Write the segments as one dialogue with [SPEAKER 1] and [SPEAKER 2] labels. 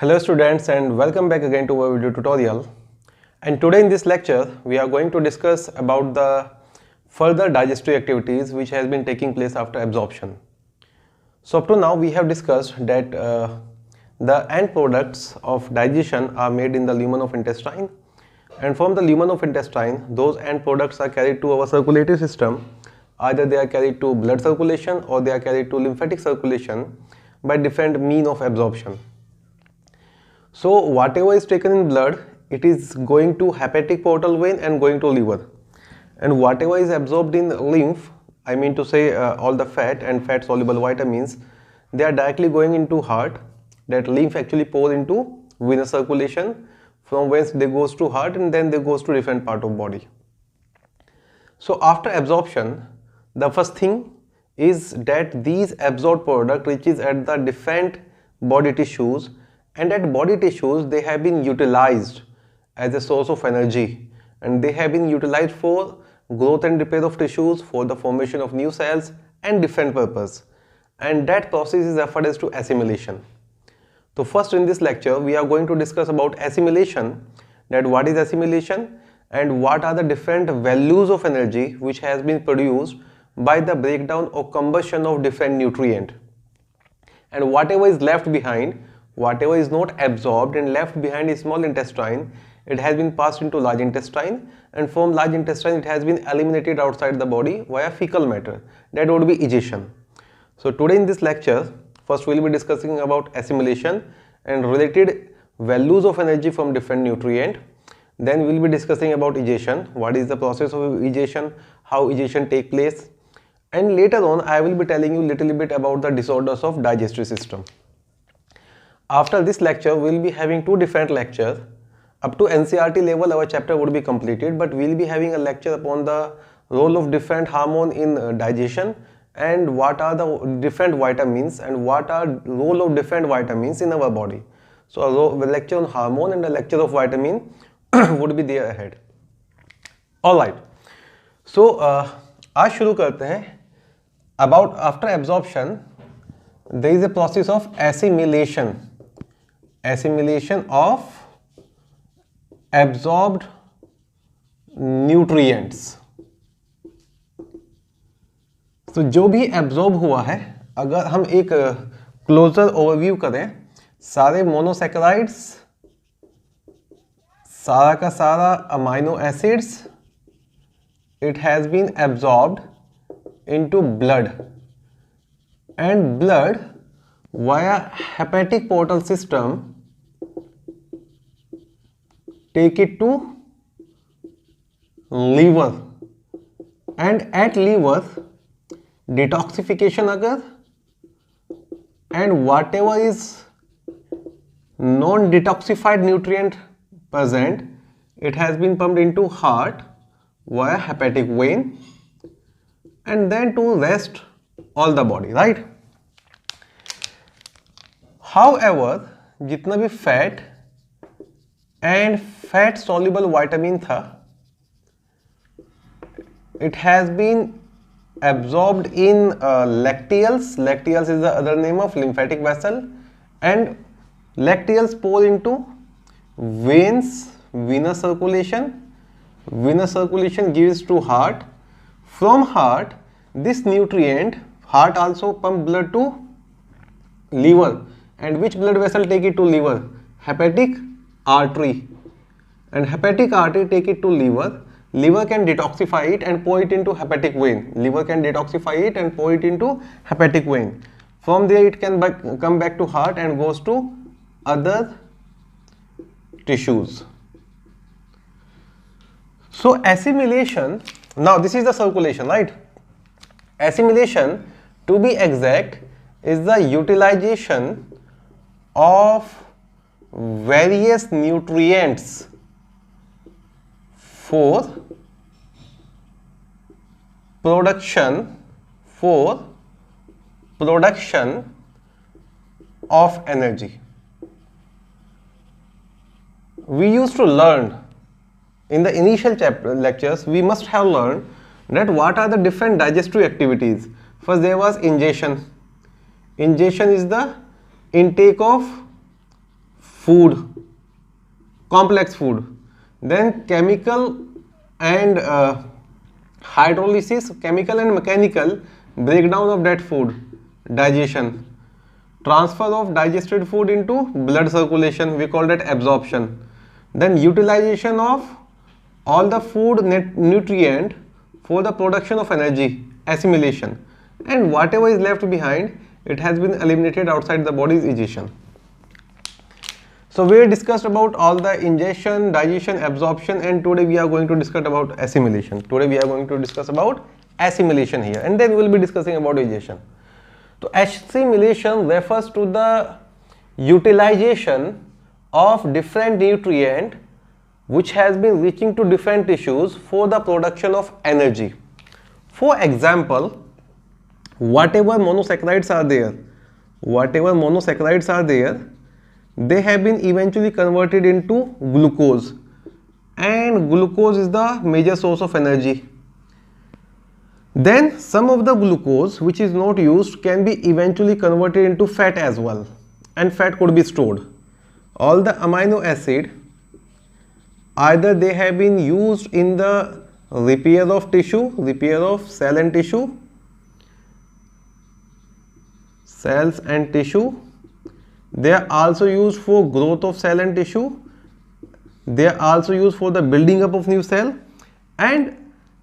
[SPEAKER 1] Hello students and welcome back again to our video tutorial. And today in this lecture we are going to discuss about the further digestive activities which has been taking place after absorption. So up to now we have discussed that the end products of digestion are made in the lumen of intestine, and from the lumen of intestine those end products are carried to our circulatory system. Either they are carried to blood circulation or they are carried to lymphatic circulation by different mean of absorption. So whatever is taken in blood, it is going to hepatic portal vein and going to liver, and whatever is absorbed in lymph, I mean to say all the fat and fat soluble vitamins, they are directly going into heart. That lymph actually pours into venous circulation, from whence they goes to heart and then they goes to different part of body. So after absorption, the first thing is that these absorbed product reaches at the different body tissues, and at body tissues they have been utilized as a source of energy, and they have been utilized for growth and repair of tissues, for the formation of new cells and different purpose, and that process is referred as to assimilation. So first in this lecture we are going to discuss about assimilation, that what is assimilation and what are the different values of energy which has been produced by the breakdown or combustion of different nutrient, and whatever is left behind, whatever is not absorbed and left behind in small intestine, it has been passed into large intestine, and from large intestine it has been eliminated outside the body via fecal matter, that would be egestion. So today in this lecture, first we will be discussing about assimilation and related values of energy from different nutrient. Then we will be discussing about egestion, what is the process of egestion, how egestion take place, and later on I will be telling you little bit about the disorders of digestive system. After this lecture we will be having two different lectures. Up to NCERT level our chapter would be completed, but we will be having a lecture upon the role of different hormone in digestion, and what are the different vitamins and what are role of different vitamins in our body. So a lecture on hormone and a lecture of vitamin would be there ahead. Alright, so आज शुरू करते हैं. About after absorption there is a process of assimilation of absorbed nutrients. तो जो भी absorb हुआ है, अगर हम एक क्लोजर ओवरव्यू करें, सारे मोनोसैकेराइड्स, सारा का सारा amino acids, it has been absorbed into blood, and blood via hepatic portal system take it to liver, and at liver detoxification occurs, and whatever is non-detoxified nutrient present, it has been pumped into heart via hepatic vein, and then to rest all the body, right? However, जितना भी fat and fat soluble vitamin था, it has been absorbed in lacteals. Lacteals is the other name of lymphatic vessel, and lacteals pour into veins, venous circulation. Venous circulation gives to heart. From heart, this nutrient, heart also pump blood to liver, and which blood vessel take it to liver? Hepatic artery, and hepatic artery take it to liver. Liver can detoxify it and pour it into hepatic vein. Liver can detoxify it and pour it into hepatic vein. From there it can come back to heart and goes to other tissues. So assimilation, now this is the circulation, right? Assimilation, to be exact, is the utilization of various nutrients for production of energy. We used to learn in the initial lectures, we must have learned that what are the different digestive activities. First there was ingestion. Ingestion is the intake of food, complex food. Then chemical and hydrolysis, chemical and mechanical breakdown of that food, digestion. Transfer of digested food into blood circulation, we call that absorption. Then utilization of all the food nutrient for the production of energy, assimilation. And whatever is left behind, it has been eliminated outside the body, is egestion. So we discussed about all the ingestion, digestion, absorption, and today we are going to discuss about assimilation. Today we are going to discuss about assimilation here, and then we will be discussing about digestion. So assimilation refers to the utilization of different nutrient which has been reaching to different tissues for the production of energy. For example, whatever monosaccharides are there, they have been eventually converted into glucose, and glucose is the major source of energy. Then some of the glucose which is not used can be eventually converted into fat as well, and fat could be stored. All the amino acid, either they have been used in the repair of tissue, repair of cell and tissue, cells and tissue. They are also used for growth of cell and tissue. They are also used for the building up of new cell, and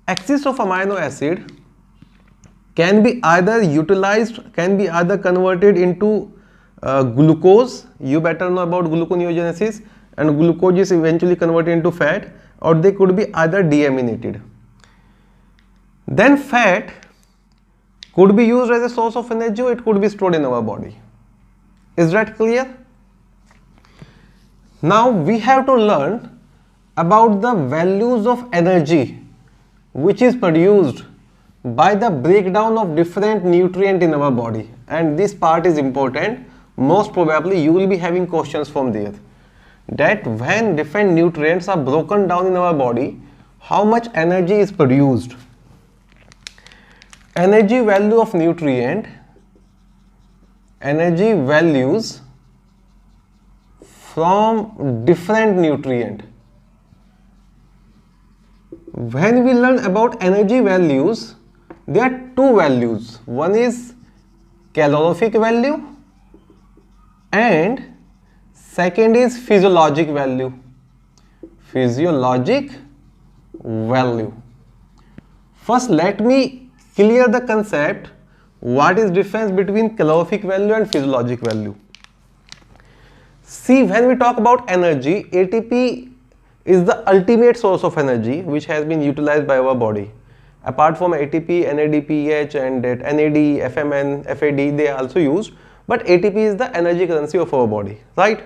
[SPEAKER 1] excess of amino acid can be either utilized, can be either converted into glucose. You better know about gluconeogenesis, and glucose is eventually converted into fat, or they could be either deaminated. Then fat could be used as a source of energy, or it could be stored in our body. Is that clear? Now we have to learn about the values of energy which is produced by the breakdown of different nutrient in our body, and this part is important. Most probably you will be having questions from there, that when different nutrients are broken down in our body, how much energy is produced. Energy value of nutrient, energy values from different nutrient. When we learn about energy values, there are two values. One is calorific value and second is physiologic value. Physiologic value. First, let me clear the concept. What is difference between calorific value and physiologic value? See, when we talk about energy, ATP is the ultimate source of energy which has been utilized by our body. Apart from ATP, NADPH and NAD, FMN, FAD, they are also used, but ATP is the energy currency of our body, right?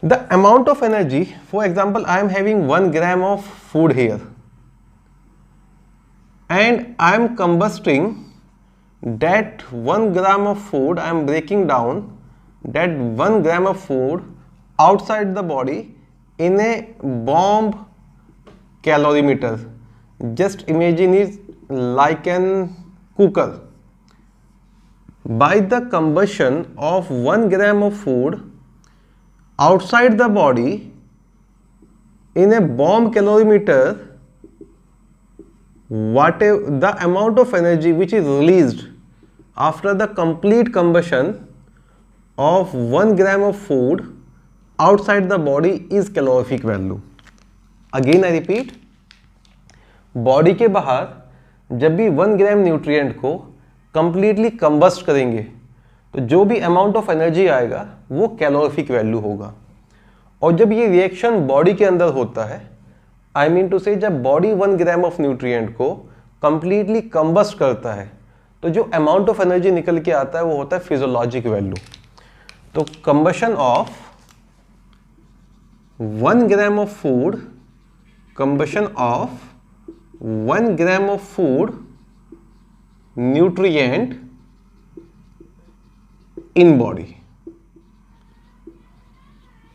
[SPEAKER 1] The amount of energy, for example, I am having 1 gram of food here, and I am combusting that 1 gram of food. I am breaking down that 1 gram of food outside the body in a bomb calorimeter. Just imagine it like an cooker. By the combustion of 1 gram of food outside the body in a bomb calorimeter, whatever the amount of energy which is released after the complete combustion of 1 gram of food outside the body is calorific value. Again I repeat, body के बाहर जब भी 1 ग्राम nutrient को completely combust करेंगे तो जो भी amount of energy आएगा वो कैलोरीफिक वैल्यू होगा। और जब ये रिएक्शन बॉडी के अंदर होता है, आई मीन टू से जब बॉडी 1 ग्राम ऑफ न्यूट्रिएंट को कंप्लीटली कंबस्ट करता है तो जो अमाउंट ऑफ एनर्जी निकल के आता है वो होता है फिजियोलॉजिक वैल्यू। तो combustion of 1 gram of food, combustion of 1 gram of food nutrient in body।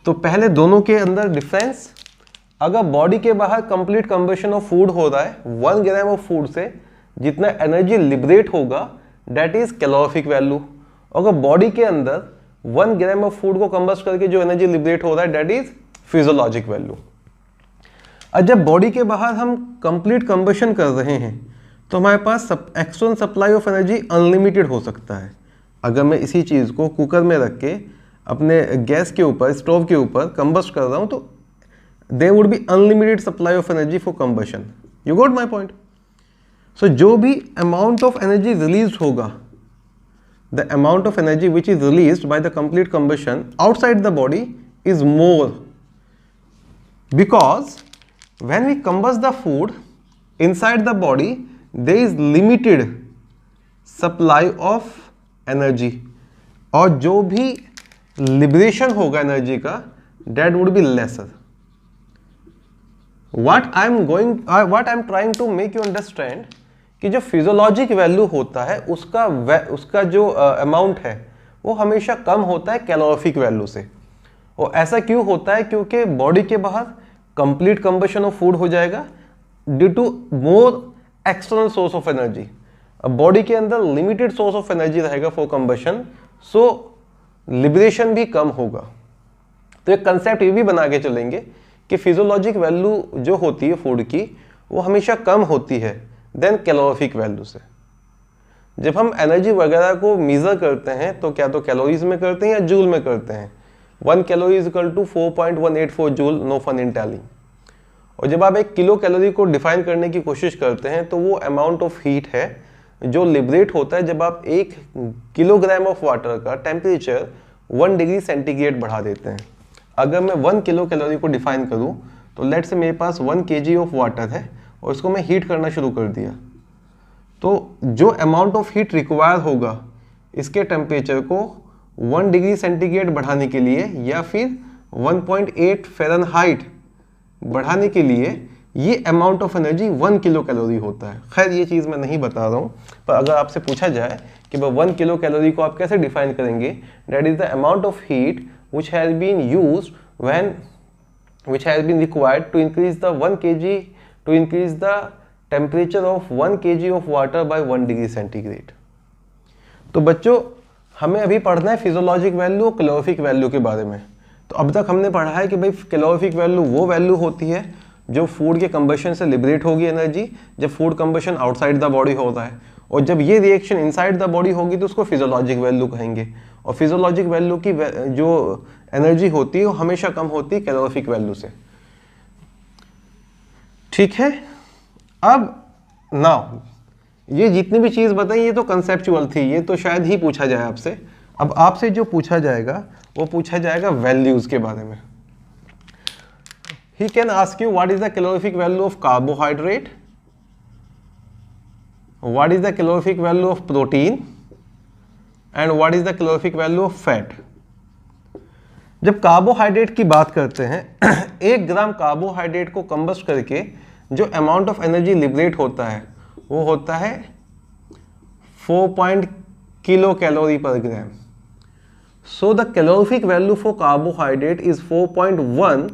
[SPEAKER 1] तो पहले दोनों के अंदर डिफरेंस, अगर बॉडी के बाहर कंप्लीट कंबशन ऑफ फूड हो रहा है 1 ग्राम ऑफ फूड से जितना एनर्जी लिबरेट होगा दैट इज कैलोरीफिक वैल्यू। अगर बॉडी के अंदर 1 ग्राम ऑफ फूड को कंबस्ट करके जो एनर्जी लिबरेट हो रहा है दैट इज फिजियोलॉजिक वैल्यू। और जब बॉडी के बाहर हम कंप्लीट कंबशन कर रहे हैं तो हमारे पास external supply of energy unlimited हो सकता है। अगर मैं इसी चीज़ को कुकर में रख के अपने गैस के ऊपर, स्टोव के ऊपर कंबस्ट कर रहा हूँ तो there would be unlimited supply of energy for combustion. You got my point? So जो भी अमाउंट ऑफ एनर्जी रिलीज होगा, the amount of energy which is released by the complete combustion outside the body is more, because when we combust the food inside the body there is limited supply of energy, और जो भी liberation होगा energy का that would be lesser. What I am trying to make you understand कि जो physiologic value होता है उसका जो अमाउंट है वो हमेशा कम होता है कैलोरीफिक वैल्यू से। और ऐसा क्यों होता है? क्योंकि बॉडी के बाहर कंप्लीट कंबशन ऑफ फूड हो जाएगा due to more external source of energy. अब बॉडी के अंदर लिमिटेड सोर्स ऑफ एनर्जी रहेगा फॉर कंबशन, सो लिबरेशन भी कम होगा। तो एक कंसेप्ट ये भी बना के चलेंगे कि फिजियोलॉजिक वैल्यू जो होती है फूड की वो हमेशा कम होती है देन कैलोरीफिक वैल्यू से। जब हम एनर्जी वगैरह को मेजर करते हैं तो क्या तो कैलोरीज में करते हैं या जूल में करते हैं। 1 calorie is equal to 4.184 joule, no fun in telling. और जब आप 1 किलो कैलोरी को डिफाइन करने की कोशिश करते हैं तो वो अमाउंट ऑफ हीट है जो लिबरेट होता है जब आप 1 किलोग्राम ऑफ वाटर का टेम्परेचर 1 डिग्री सेंटीग्रेड बढ़ा देते हैं। अगर मैं 1 किलो कैलोरी को डिफाइन करूँ तो लेट से मेरे पास 1 kg ऑफ वाटर है और इसको मैं हीट करना शुरू कर दिया, तो जो अमाउंट ऑफ हीट रिक्वायर होगा इसके टेम्परेचर को 1 डिग्री सेंटीग्रेड बढ़ाने के लिए या फिर 1.8 फ़ारेनहाइट बढ़ाने के लिए, ये amount of energy 1 kilo calorie होता है। खैर ये चीज़ मैं नहीं बता रहा हूँ, पर अगर आपसे पूछा जाए कि भाई 1 किलो कैलोरी को आप कैसे डिफाइन करेंगे, that is the amount of heat which has been used which has been required to increase the 1 kg to increase the temperature of 1 kg of water by 1 degree centigrade. तो बच्चों हमें अभी पढ़ना है फिजियोलॉजिक वैल्यू और calorific value के बारे में। तो अब तक हमने पढ़ा है कि भाई कैलोरीफिक वैल्यू वो वैल्यू होती है जो फूड के कंबशन से लिबरेट होगी एनर्जी जब food combustion outside the body होता है, और जब ये रिएक्शन इनसाइड द बॉडी होगी तो उसको फिजियोलॉजिक वैल्यू कहेंगे। और फिजियोलॉजिक वैल्यू की जो एनर्जी होती है वो हमेशा कम होती है कैलोरीफिक वैल्यू से। ठीक है, अब नाउ ये जितनी भी चीज़ बताई ये तो कंसेप्चुअल थी, ये तो शायद ही पूछा जाए आपसे। अब आपसे जो पूछा जाएगा वो पूछा जाएगा वैल्यूज के बारे में। He can ask you what is the calorific value of carbohydrate, what is the calorific value of protein and what is the calorific value of fat. जब कार्बोहाइड्रेट की बात करते हैं 1 ग्राम कार्बोहाइड्रेट को कंबस्ट करके जो अमाउंट ऑफ एनर्जी लिबरेट होता है वो होता है 4 kilo calorie per gram. So the calorific value for carbohydrate is 4.1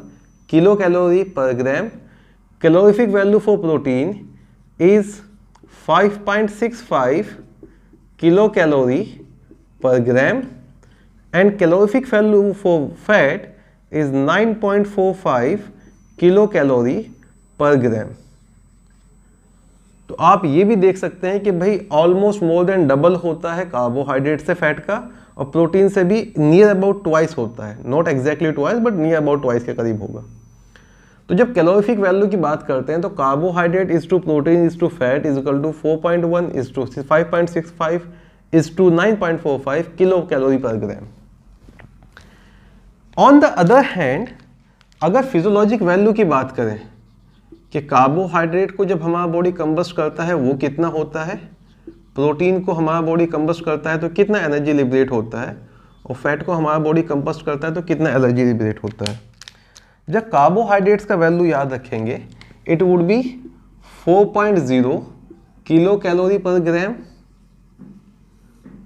[SPEAKER 1] kilo calorie per gram. Calorific value for protein is 5.65 kilo calorie per gram and calorific value for fat is 9.45 kilocalorie per gram। तो आप ये भी देख सकते हैं कि भाई almost more than double होता है कार्बोहाइड्रेट से फैट का, और प्रोटीन से भी नियर अबाउट ट्वाइस होता है, not exactly twice but near about twice के करीब होगा। तो जब कैलोरीफिक वैल्यू की बात करते हैं तो carbohydrate is to protein is to fat is equal to 4.1 is to 5.65 is to 9.45 kilo calorie per gram. On the other hand अगर फिजियोलॉजिक वैल्यू की बात करें कि कार्बोहाइड्रेट को जब हमारा बॉडी कंबस्ट करता है वो कितना होता है, प्रोटीन को हमारा बॉडी कंबस्ट करता है तो कितना एनर्जी लिबरेट होता है, और फैट को हमारा बॉडी कंबस्ट करता है तो कितना एनर्जी लिबरेट होता है। जब कार्बोहाइड्रेट्स का वैल्यू याद रखेंगे it would B 4.0 kilo calorie per gram.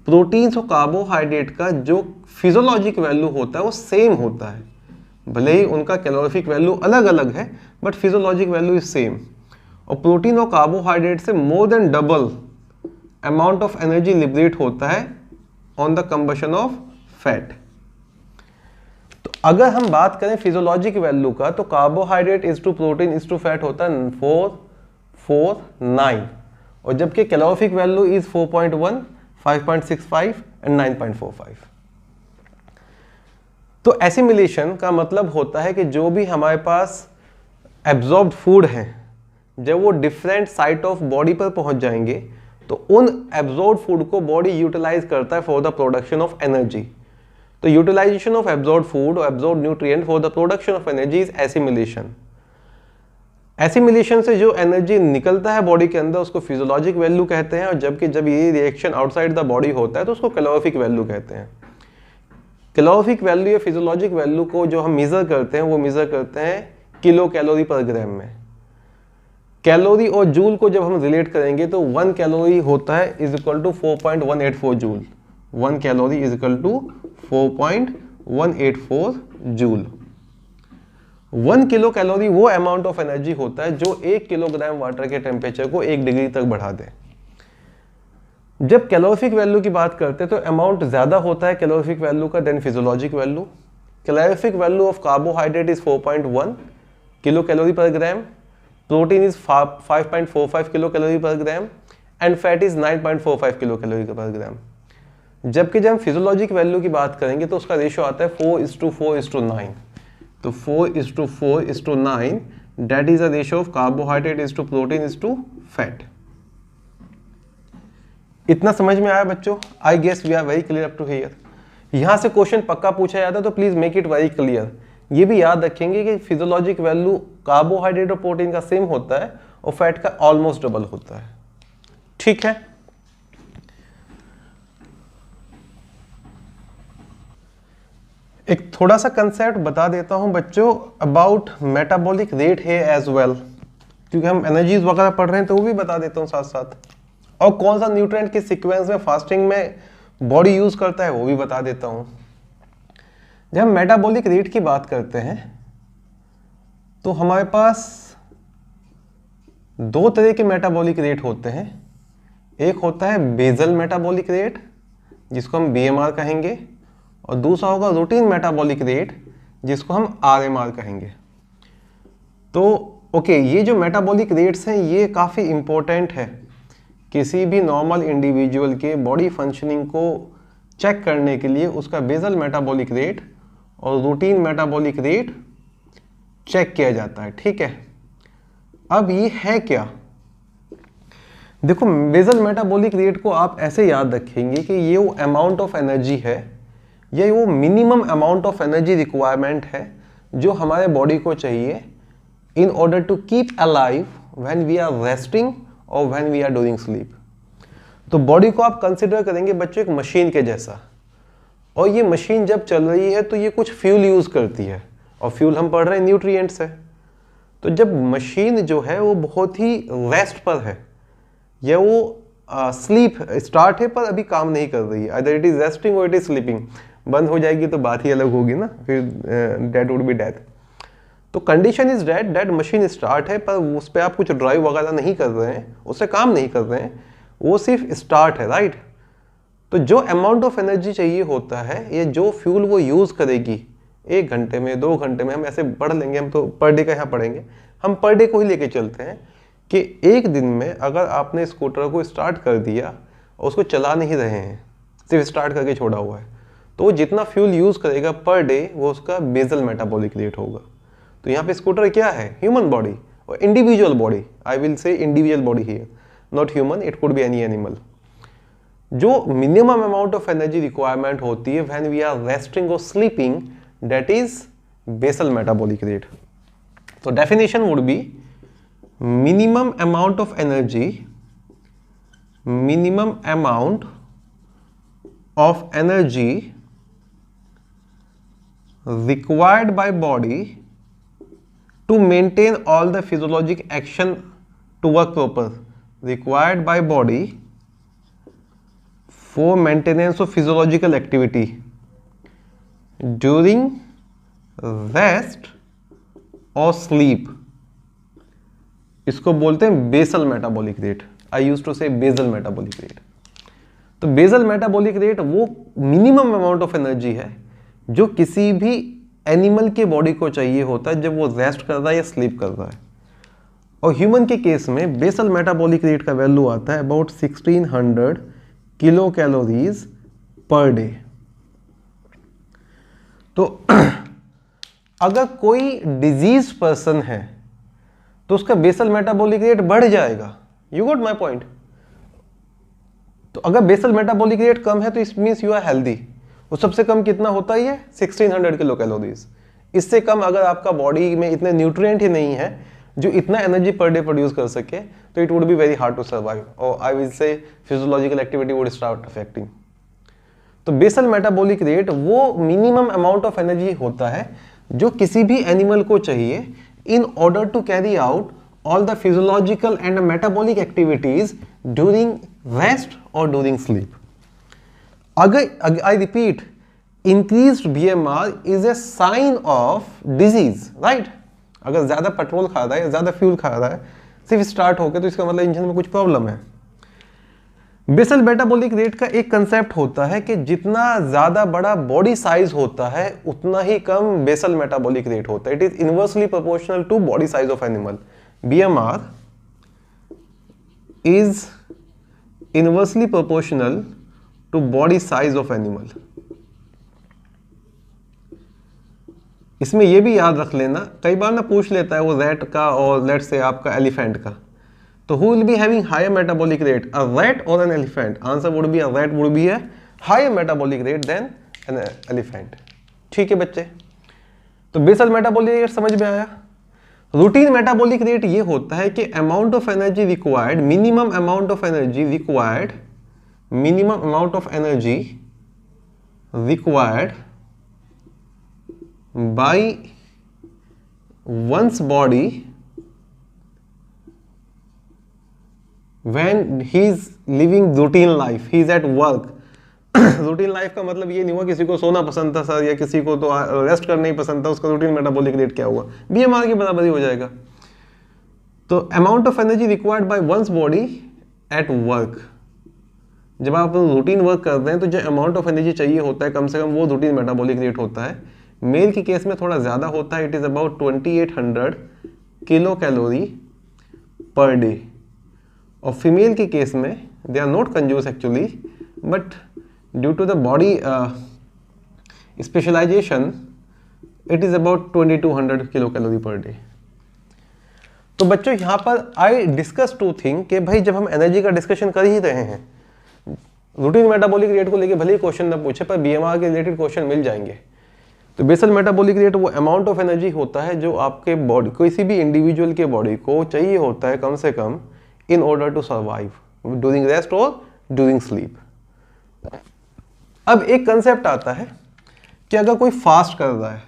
[SPEAKER 1] Proteins और कार्बोहाइड्रेट का जो फिजियोलॉजिक वैल्यू होता है वो सेम होता है, भले ही उनका कैलोरीफिक वैल्यू अलग अलग है but physiologic value is same. और प्रोटीन और कार्बोहाइड्रेट से more than double amount of energy liberate होता है on the combustion of fat. अगर हम बात करें फिजियोलॉजिक वैल्यू का, तो carbohydrate is to protein is to fat होता है 449, और जबकि कैलोरीफिक वैल्यू इज 4.1, 5.65 एंड 9.45। तो एसिमिलेशन का मतलब होता है कि जो भी हमारे पास एब्जॉर्ब्ड फूड है, जब वो डिफरेंट साइट ऑफ बॉडी पर पहुंच जाएंगे तो उन एब्जॉर्ब्ड फूड को बॉडी यूटिलाइज करता है for the production of energy. तो यूटिलाइजेशन ऑफ एब्जॉर्ब्ड फूड और absorbed nutrient for the production of energy is assimilation. Assimilation से जो एनर्जी निकलता है बॉडी के अंदर उसको फिजियोलॉजिक वैल्यू कहते हैं, और जबकि जब ये रिएक्शन आउटसाइड द बॉडी होता है तो उसको कैलोरीफिक वैल्यू कहते हैं। कैलोरीफिक वैल्यू या फिजियोलॉजिक वैल्यू को जो हम मेजर करते हैं वो मेजर करते हैं किलो कैलोरी पर ग्राम में। कैलोरी और जूल को जब हम रिलेट करेंगे तो 1 कैलोरी होता है is equal to 4.184 joule. 1 calorie is equal to 4.184 joule. 1 kilo calorie वो अमाउंट ऑफ एनर्जी होता है जो 1 किलोग्राम वाटर के टेम्परेचर को 1 डिग्री तक बढ़ा दे। जब कैलोरीफिक वैल्यू की बात करते हैं तो अमाउंट ज्यादा होता है कैलोरीफिक वैल्यू का than physiologic value. Calorific value of carbohydrate is 4.1 kilo calorie per gram, protein is 5.45 kilo calorie per gram and fat is 9.45 kilo calorie per gram. जबकि जब हम फिजियोलॉजिक वैल्यू की बात करेंगे तो उसका रेशियो आता है 4:4:9। तो 4:4:9 that is a ratio of carbohydrate is to protein is to fat. इतना समझ में आया बच्चों? I guess we are very clear up to here. यहां से क्वेश्चन पक्का पूछा जाता है तो please make it very clear. ये भी याद रखेंगे कि फिजियोलॉजिक वैल्यू कार्बोहाइड्रेट और प्रोटीन का सेम होता है और फैट का ऑलमोस्ट डबल होता है। ठीक है, एक थोड़ा सा कंसेप्ट बता देता हूं बच्चों अबाउट मेटाबॉलिक रेट है एज वेल, क्योंकि हम एनर्जीज वगैरह पढ़ रहे हैं तो वो भी बता देता हूं साथ साथ, और कौन सा न्यूट्रिएंट किस सीक्वेंस में फास्टिंग में बॉडी यूज करता है वो भी बता देता हूं। जब हम मेटाबॉलिक रेट की बात करते हैं तो हमारे पास 2 तरह के मेटाबॉलिक रेट होते हैं। एक होता है बेसल मेटाबॉलिक रेट जिसको हम BMR कहेंगे, और दूसरा होगा रूटीन मेटाबॉलिक रेट जिसको हम RMR कहेंगे। तो ओके, ये जो मेटाबॉलिक रेट्स हैं ये काफ़ी इंपॉर्टेंट है किसी भी नॉर्मल इंडिविजुअल के बॉडी फंक्शनिंग को चेक करने के लिए। उसका बेसल मेटाबॉलिक रेट और रूटीन मेटाबॉलिक रेट चेक किया जाता है। ठीक है, अब ये है क्या? देखो, बेसल मेटाबॉलिक रेट को आप ऐसे याद रखेंगे कि ये वो अमाउंट ऑफ एनर्जी है, ये वो minimum amount of energy requirement है जो हमारे बॉडी को चाहिए in order to keep alive when we are resting और when we are doing sleep. तो बॉडी को आप कंसिडर करेंगे बच्चों एक मशीन के जैसा, और ये मशीन जब चल रही है तो ये कुछ फ्यूल यूज करती है, और फ्यूल हम पढ़ रहे हैं न्यूट्रिएंट्स है। तो जब मशीन जो है वो बहुत ही रेस्ट पर है या वो स्लीप स्टार्ट है पर अभी काम नहीं कर रही है, आइदर इट इज रेस्टिंग और इट इज स्लीपिंग, बंद हो जाएगी तो बात ही अलग होगी ना, फिर डेट वुड बी डेथ। तो condition is that machine start है पर उस पर आप कुछ ड्राइव वगैरह नहीं कर रहे हैं, उससे काम नहीं कर रहे हैं, वो सिर्फ स्टार्ट है, राइट। तो जो अमाउंट ऑफ एनर्जी चाहिए होता है या जो फ्यूल वो यूज करेगी 1 घंटे में 2 घंटे में, हम ऐसे पढ़ लेंगे, हम तो पर डे का यहाँ पढ़ेंगे, हम पर डे को ही लेके चलते हैं कि एक दिन में अगर आपने स्कूटर को स्टार्ट कर दिया और उसको चला नहीं रहे हैं, सिर्फ स्टार्ट करके छोड़ा हुआ है, तो वो जितना फ्यूल यूज करेगा पर डे वो उसका बेसल मेटाबॉलिक रेट होगा। तो यहाँ पे स्कूटर क्या है? ह्यूमन बॉडी और individual body, I will say individual body here, not human, it could be any animal. जो minimum amount of energy requirement होती है व्हेन वी आर रेस्टिंग और sleeping, that is basal metabolic rate. तो definition would be minimum amount of energy required by body to maintain all the physiologic action to work proper, required by body for maintenance of physiological activity during rest or sleep, इसको बोलते हैं basal metabolic rate. I used to say basal metabolic rate. तो basal metabolic rate वो minimum amount of energy है जो किसी भी animal के बॉडी को चाहिए होता है जब वो रेस्ट कर रहा है या स्लीप कर रहा है। और ह्यूमन के केस में बेसल मेटाबॉलिक रेट का वैल्यू आता है अबाउट 1600 किलो कैलोरीज पर डे। तो अगर कोई डिजीज पर्सन है तो उसका बेसल मेटाबॉलिक रेट बढ़ जाएगा। You got my point. तो अगर बेसल मेटाबॉलिक रेट कम है तो it means you are healthy. वो सबसे कम कितना होता है, ये 1600 किलो कैलोरीज। इससे कम अगर आपका बॉडी में इतने न्यूट्रिएंट ही नहीं है जो इतना एनर्जी पर डे प्रोड्यूस कर सके, तो it would be very hard to survive, और I will say physiological activity would start affecting. तो बेसल मेटाबॉलिक रेट वो मिनिमम अमाउंट ऑफ एनर्जी होता है जो किसी भी एनिमल को चाहिए in order to carry out all the physiological and metabolic activities during rest or during sleep. I repeat, increased BMR is a sign of disease, right? अगर ज़्यादा petrol खा रहा है या ज़्यादा फ्यूल खा रहा है सिर्फ स्टार्ट होकर, तो इसका मतलब इंजन में कुछ प्रॉब्लम है। बेसल मेटाबॉलिक रेट का एक कंसेप्ट होता है कि जितना ज्यादा बड़ा बॉडी साइज होता है उतना ही कम बेसल मेटाबॉलिक रेट होता है। It is inversely proportional to body size of animal. BMR is inversely proportional to body size of animal. इसमें यह भी याद रख लेना, कई बार ना पूछ लेता है वो रैट का और लेट्स से आपका एलिफेंट का, तो who will be having higher metabolic rate, a rat or an elephant? Answer would be a rat would be a higher metabolic rate than an elephant. ठीक है बच्चे, तो बेसल मेटाबॉलिक रेट समझ में आया। रूटीन मेटाबॉलिक रेट ये होता है कि amount of energy required, minimum amount of energy required, minimum amount of energy required bye one's body when he is living routine life, he is at work. Routine life का मतलब ये नहीं हुआ किसी को सोना पसंद था सर, या किसी को तो रेस्ट करना ही पसंद था, उसका रूटीन मेटाबॉलिक रेट क्या हुआ, BMR की बराबरी हो जाएगा। तो amount of energy required by one's body at work, जब आप रूटीन वर्क कर रहे हैं तो जो अमाउंट ऑफ एनर्जी चाहिए होता है कम से कम वो रूटीन मेटाबॉलिक रेट होता है। मेल के केस में थोड़ा ज़्यादा होता है, it is about 2800 kilo calorie per day. और फीमेल के केस में they are not consume actually, but due to the body specialization it is about 2200 kilo calorie per day. तो बच्चों यहाँ पर आई डिस्कस टू थिंग कि भाई जब हम एनर्जी का डिस्कशन कर ही रहे हैं, रूटीन मेटाबॉलिक रेट को लेके भले ही क्वेश्चन ना पूछे पर BMR के रिलेटेड क्वेश्चन मिल जाएंगे। तो बेसल मेटाबॉलिक रेट वो अमाउंट ऑफ एनर्जी होता है जो आपके बॉडी, किसी भी इंडिविजुअल के बॉडी को चाहिए होता है कम से कम in order to survive during rest or during sleep. अब एक कंसेप्ट आता है कि अगर कोई फास्ट कर रहा है,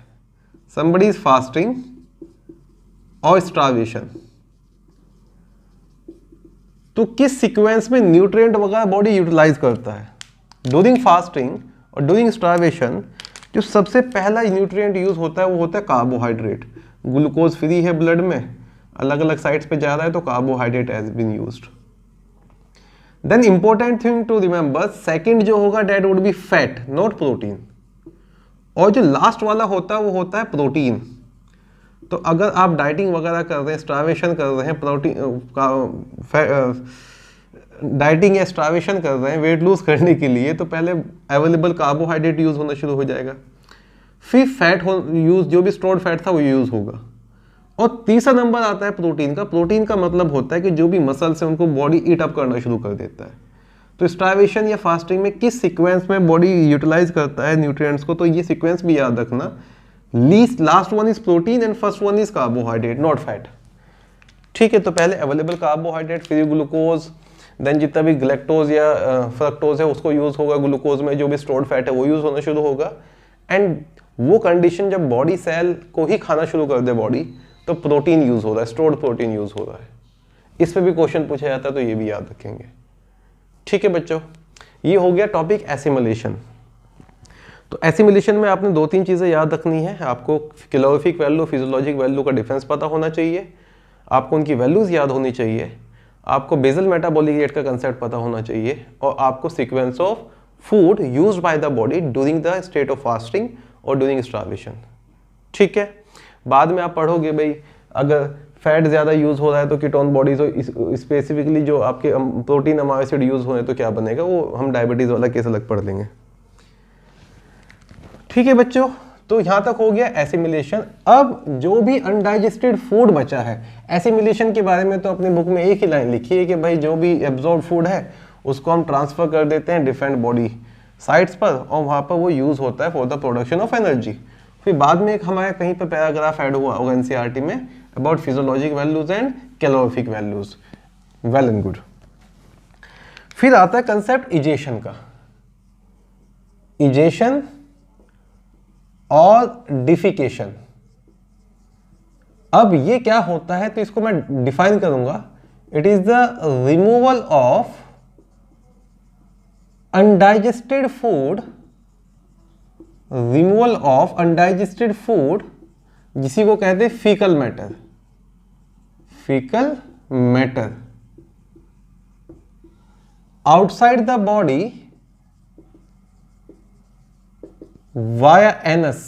[SPEAKER 1] somebody is fasting और starvation, तो किस सीक्वेंस में न्यूट्रिएंट वगैरह बॉडी यूटिलाइज करता है। ड्यूरिंग फास्टिंग और ड्यूरिंग स्टार्वेशन जो सबसे पहला न्यूट्रिएंट यूज होता है वो होता है कार्बोहाइड्रेट। ग्लूकोज फ्री है ब्लड में, अलग अलग साइट्स पे जा रहा है, तो carbohydrate has been used. Then important thing to remember, second जो होगा that would be fat not protein, और जो लास्ट वाला होता है वो होता है प्रोटीन। तो अगर आप डाइटिंग वगैरह कर रहे हैं, स्टार्वेशन कर रहे हैं, डाइटिंग या स्टार्वेशन कर रहे हैं वेट लूज करने के लिए, तो पहले अवेलेबल कार्बोहाइड्रेट यूज होना शुरू हो जाएगा, फिर फैट यूज, जो भी स्टोर्ड फैट था वो यूज होगा, और तीसरा नंबर आता है प्रोटीन का। प्रोटीन का मतलब होता है कि जो भी मसल्स है उनको बॉडी ईट अप करना शुरू कर देता है। तो स्टार्वेशन या फास्टिंग में किस सीक्वेंस में बॉडी यूटिलाइज करता है न्यूट्रिएंट्स को, तो ये सीक्वेंस भी याद रखना। Least last one is protein and first one is carbohydrate not fat. ठीक है, तो पहले अवेलेबल कार्बोहाइड्रेट, फिर ग्लूकोज, देन जितना भी ग्लैक्टोज या फ्रक्टोज है उसको यूज होगा, ग्लूकोज में जो भी स्टोर्ड फैट है वो यूज होना शुरू होगा। एंड वो कंडीशन जब बॉडी सेल को ही खाना शुरू कर दे बॉडी, तो प्रोटीन यूज हो रहा है, स्टोर्ड प्रोटीन यूज हो रहा है। इस पे भी क्वेश्चन पूछा जाता है तो ये भी याद रखेंगे। ठीक है बच्चों, ये हो गया टॉपिक एसिमिलेशन। तो एसिमिलेशन में आपने 2-3 चीजें याद रखनी है। आपको कैलोरीफिक वैल्यू, फिजियोलॉजिक वैल्यू का डिफरेंस पता होना चाहिए, आपको उनकी वैल्यूज याद होनी चाहिए, आपको बेसल मेटाबॉलिक रेट का कंसेप्ट पता होना चाहिए, और आपको sequence of food used by the body during the state of fasting और ड्यूरिंग स्टार्वेशन। ठीक है, बाद में आप पढ़ोगे भाई अगर फैट ज़्यादा यूज़ हो रहा है तो कीटोन बॉडीज, हो स्पेसिफिकली जो आपके प्रोटीन अमीनो एसिड यूज़ हो रहे हैं तो क्या बनेगा, वो हम डायबिटीज़ वाला केस अलग पढ़ लेंगे। ठीक है बच्चों, तो यहाँ तक हो गया एसिमिलेशन। अब जो भी अनडाइजेस्टेड फूड बचा है, एसिमिलेशन के बारे में तो अपने बुक में एक ही लाइन लिखी है कि भाई जो भी एब्जॉर्ब फूड है उसको हम ट्रांसफर कर देते हैं डिफरेंट बॉडी साइट्स पर और वहाँ पर वो यूज़ होता है for the production of energy. फिर बाद में एक हमारे कहीं पर पैराग्राफ ऐड हुआ होगा एनसीईआरटी में about physiologic values and calorific values. Well and good. फिर आता है कंसेप्ट इजेशन का। इजेशन और डिफिकेशन। अब ये क्या होता है तो इसको मैं डिफाइन करूंगा। It is the removal of undigested food, removal of undigested food जिसी को कहते हैं faecal matter, faecal matter outside the body via anus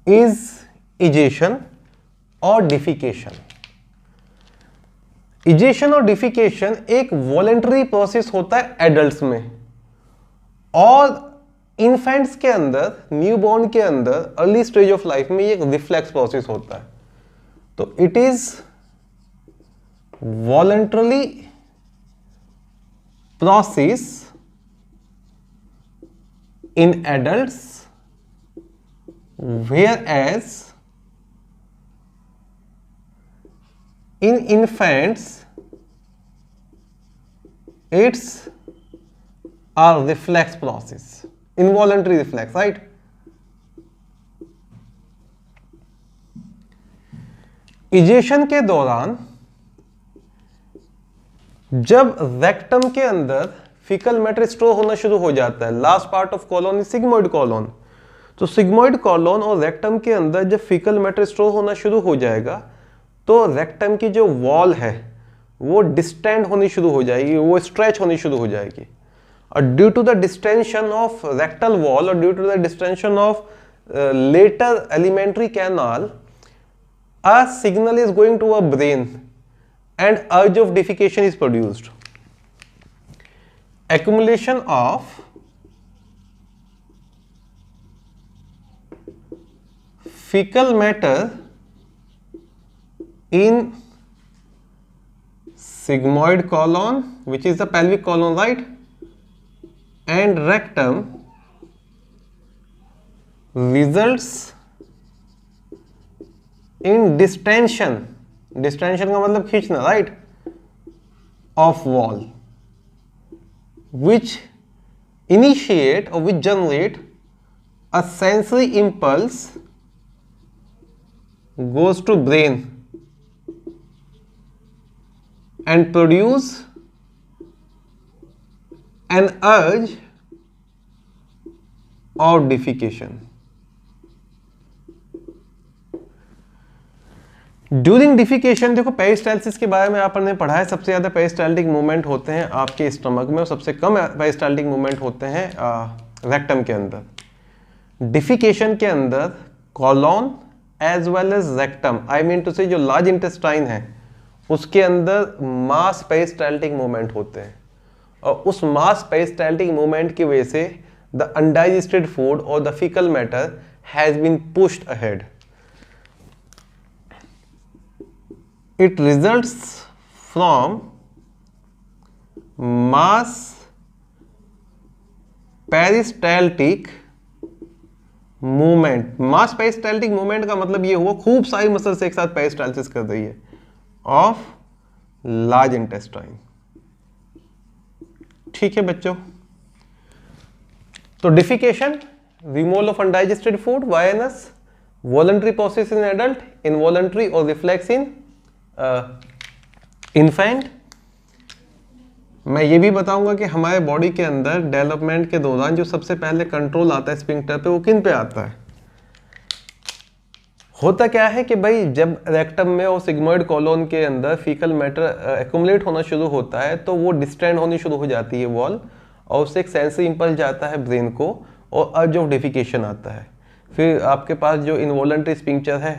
[SPEAKER 1] is ejection और डिफिकेशन। इजेशन और डिफिकेशन एक वॉलेंटरी प्रोसेस होता है एडल्ट्स में, और इन्फेंट्स के अंदर, न्यूबॉर्न के अंदर, अर्ली स्टेज ऑफ लाइफ में ये एक रिफ्लेक्स प्रोसेस होता है। तो it is voluntarily process in adults, whereas in infants it's a reflex process, involuntary reflex, right? Egestion के दौरान जब रेक्टम के अंदर फीकल मैटर स्टोर होना शुरू हो जाता है, last part of colon is sigmoid colon, तो सिग्मोइड कॉलोन और रेक्टम के अंदर जब फीकल मैटर स्टोर होना शुरू हो जाएगा तो रेक्टम की जो वॉल है वो डिस्टेंड होनी शुरू हो जाएगी, वो स्ट्रेच होनी शुरू हो जाएगी, और due to the distension of rectal wall और due to the distension of later alimentary canal, a signal is going to a brain and urge of defecation is produced. Accumulation of fecal matter in sigmoid colon, which is the pelvic colon, right, and rectum results in distension, distension का मतलब खींचना, right, of wall, which initiate or which generate a sensory impulse goes to brain and produce an urge of defecation. During defecation देखो peristalsis के बारे में आपने पढ़ा है, सबसे ज्यादा पेरिस्टाल्टिक मूवमेंट होते हैं आपके स्टमक में और सबसे कम पेरिस्टाल्टिक मूवमेंट होते हैं रेक्टम के अंदर। डिफिकेशन के अंदर colon as well as rectum, I mean to say जो लार्ज इंटेस्टाइन है उसके अंदर मास पेरिस्टाल्टिक मूवमेंट होते हैं, और उस मास पेरिस्टाल्टिक मूवमेंट की वजह से द अनडाइजेस्टेड फूड और the faecal matter has been pushed ahead. It results from mass peristaltic movement। Mass peristaltic movement का मतलब ये हुआ खूब सारी मसल्स एक साथ पेरिस्टाल्सिस कर रही है ऑफ लार्ज इंटेस्टाइन। ठीक है बच्चों, तो defecation, removal of undigested food by anus, voluntary process in adult, involuntary और रिफ्लेक्स इन इन्फेंट। मैं ये भी बताऊंगा कि हमारे बॉडी के अंदर डेवलपमेंट के दौरान जो सबसे पहले कंट्रोल आता है स्फिंक्टर पे, वो किन पे आता है। होता क्या है कि भाई जब रेक्टम में और सिग्मोइड कॉलोन के अंदर फीकल मैटर एक्यूमुलेट होना शुरू होता है तो वो डिस्टेंड होनी शुरू हो जाती है वॉल, और उससे एक सेंसरी इंपल्स जाता है ब्रेन को, और अर्ज ऑफ डेफिकेशन आता है। फिर आपके पास जो इनवॉलंटरी स्पिंक्चर है,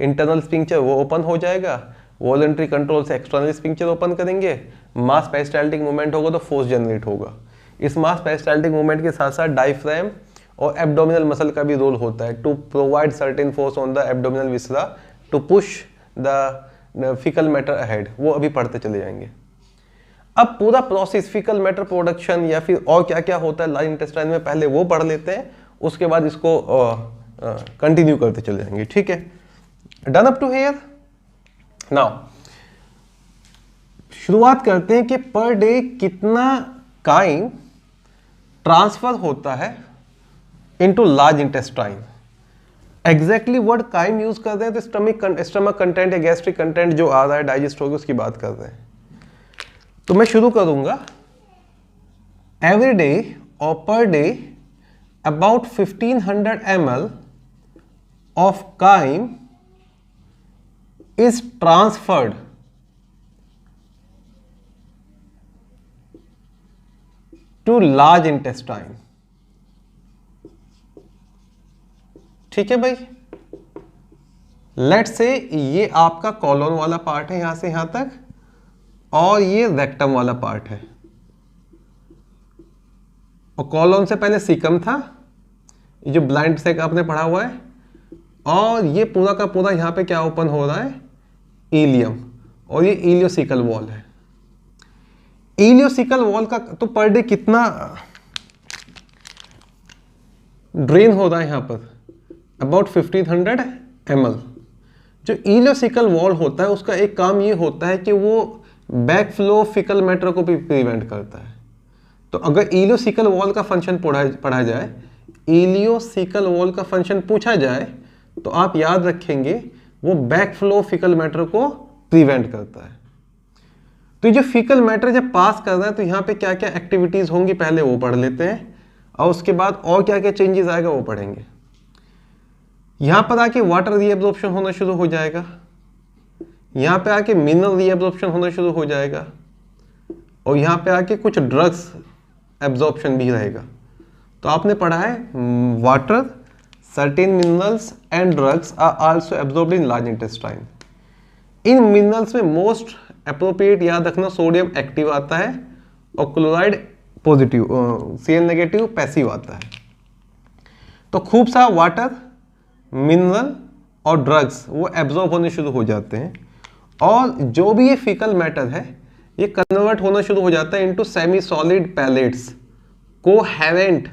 [SPEAKER 1] इंटरनल स्पिंक्चर, वो ओपन हो जाएगा, वॉलंटरी कंट्रोल से एक्सटर्नल स्पिंक्चर ओपन करेंगे, मास पेरिस्टाल्टिक मूवमेंट होगा तो फोर्स जनरेट होगा। इस मास पेरिस्टाल्टिक मूवमेंट के साथ साथ डायफ्राम और एब्डोमिनल मसल का भी रोल होता है to provide certain force on the abdominal viscera to push the faecal matter ahead. वो अभी पढ़ते चले जाएंगे। अब पूरा प्रोसेस फीकल मैटर प्रोडक्शन या फिर और क्या क्या होता है लार्ज इंटेस्टाइन में, पहले वो पढ़ लेते हैं, उसके बाद इसको कंटिन्यू करते चले जाएंगे। ठीक है, done up to here. Now शुरुआत करते हैं कि पर डे कितना काइम ट्रांसफर होता है into large intestine. Exactly word chyme use कर रहे हैं तो स्टमक कंटेंट या गैस्ट्रिक कंटेंट जो आ रहा है डाइजेस्ट होगा उसकी बात कर रहे हैं। तो मैं शुरू करूंगा, एवरी डे और per day about 1500 ml of chyme is transferred to large intestine। ठीक है भाई, लेट्स से ये आपका कॉलोन वाला पार्ट है यहां से यहां तक, और ये रेक्टम वाला पार्ट है, और कॉलोन से पहले सीकम था, ये जो ब्लाइंड सेक आपने पढ़ा हुआ है, और ये पूरा का पूरा यहाँ पे क्या ओपन हो रहा है, इलियम, और ये इलियोसिकल वॉल है। इलियोसिकल वॉल का तो पर डे कितना ड्रेन हो रहा है यहाँ पर, अबाउट 1500 ml। जो इलियोसिकल वॉल होता है उसका एक काम ये होता है कि वो बैक फ्लो फिकल मैटर को भी प्रिवेंट करता है। तो अगर इलियोसिकल वॉल का फंक्शन पढ़ा जाए, इलियोसिकल वॉल का फंक्शन पूछा जाए, तो आप याद रखेंगे वो बैक फ्लो फिकल मैटर को प्रिवेंट करता है। तो ये जो फिकल मैटर जब पास कर रहा है तो यहाँ पे क्या क्या एक्टिविटीज होंगी पहले वो पढ़ लेते हैं, और उसके बाद और क्या क्या चेंजेस आएगा वो पढ़ेंगे। यहाँ पर आके वाटर रीएब्जॉर्प्शन होना शुरू हो जाएगा, यहाँ पे आके मिनरल रीएब्जॉर्प्शन होना शुरू हो जाएगा, और यहाँ पे आके कुछ ड्रग्स एब्जॉर्प्शन भी रहेगा। तो आपने पढ़ा है water, certain minerals and drugs are also absorbed in large intestine. इन मिनरल्स में मोस्ट अप्रोप्रिएट याद रखना सोडियम एक्टिव आता है और chloride positive, Cl negative passive आता है। तो खूब सा वाटर, मिनरल और ड्रग्स वो एब्जॉर्ब होने शुरू हो जाते हैं, और जो भी ये फीकल मैटर है ये कन्वर्ट होना शुरू हो जाता है into semi solid pellets coherent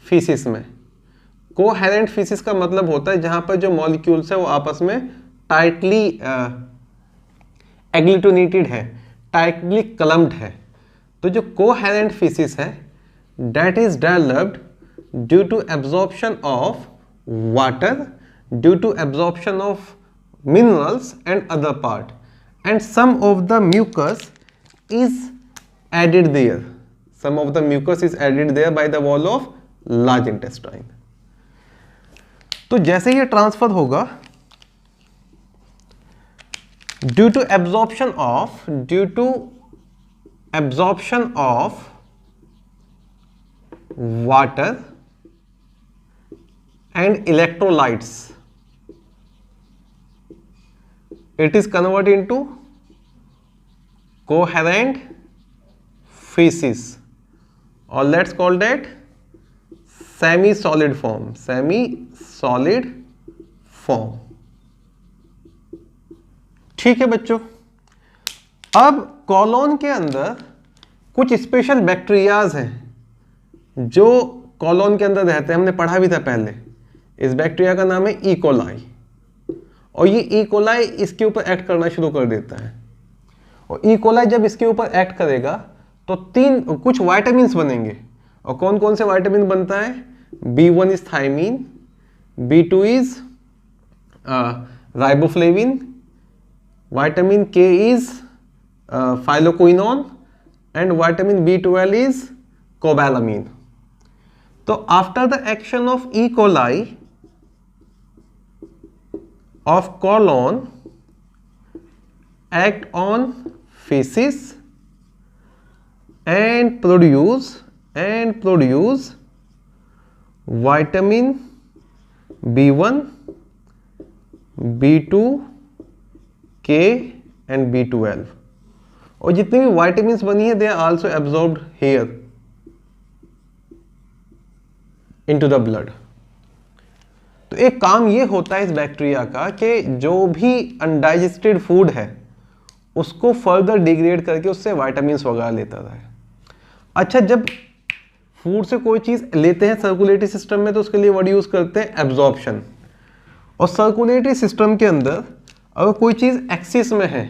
[SPEAKER 1] faeces में। कोहेरेंट फीसिस का मतलब होता है जहां पर जो मॉलिक्यूल्स है वो आपस में टाइटली एग्लूटिनेटेड है, टाइटली क्लम्प्ड है। तो जो कोहेरेंट फीसिस है that is developed due to absorption of water, due to absorption of minerals and other part, and some of the mucus is added there, some of the mucus is added there by the wall of large intestine। तो जैसे ये transfer होगा due to absorption of water and electrolytes, it is converted into coherent feces, or let's call that semi solid form, ठीक है बच्चों। अब colon के अंदर कुछ स्पेशल बैक्टीरियाज हैं जो कॉलोन के अंदर रहते हैं, हमने पढ़ा भी था पहले। इस बैक्टीरिया का नाम है ई कोलाई, और ये ई कोलाई इसके ऊपर एक्ट करना शुरू कर देता है, और ई कोलाई जब इसके ऊपर एक्ट करेगा तो कुछ वाइटामिन बनेंगे। और कौन कौन से वाइटामिन बनता है? B1 is thiamine, B2 is riboflavin, vitamin K is phylloquinone, and vitamin B12 is cobalamin. तो after the action of E coli of colon act on feces and produce vitamin B1, B2, K and B12, और जितनी भी vitamins बनी है they are also absorbed here into the blood. तो एक काम ये होता है इस बैक्टीरिया का कि जो भी अनडाइजेस्टेड फूड है उसको फर्दर डिग्रेड करके उससे विटामिन्स वगैरह लेता रहे। अच्छा, जब फूड से कोई चीज लेते हैं सर्कुलेटरी सिस्टम में तो उसके लिए वर्ड यूज करते हैं एब्जॉर्प्शन, और सर्कुलेटरी सिस्टम के अंदर अगर कोई चीज एक्सिस में है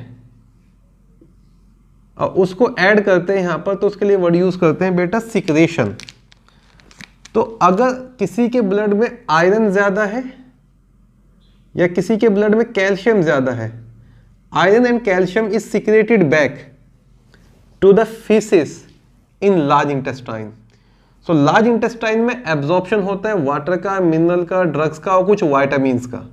[SPEAKER 1] और उसको ऐड करते हैं यहां पर तो उसके लिए वर्ड यूज करते हैं बेटा सिक्रेशन। तो अगर किसी के ब्लड में आयरन ज्यादा है या किसी के ब्लड में कैल्शियम ज्यादा है, iron and calcium is secreted back to the faeces in large intestine. So large intestine में एब्जॉर्प्शन होता है वाटर का, मिनरल का, ड्रग्स का और कुछ वाइटामिन्स का।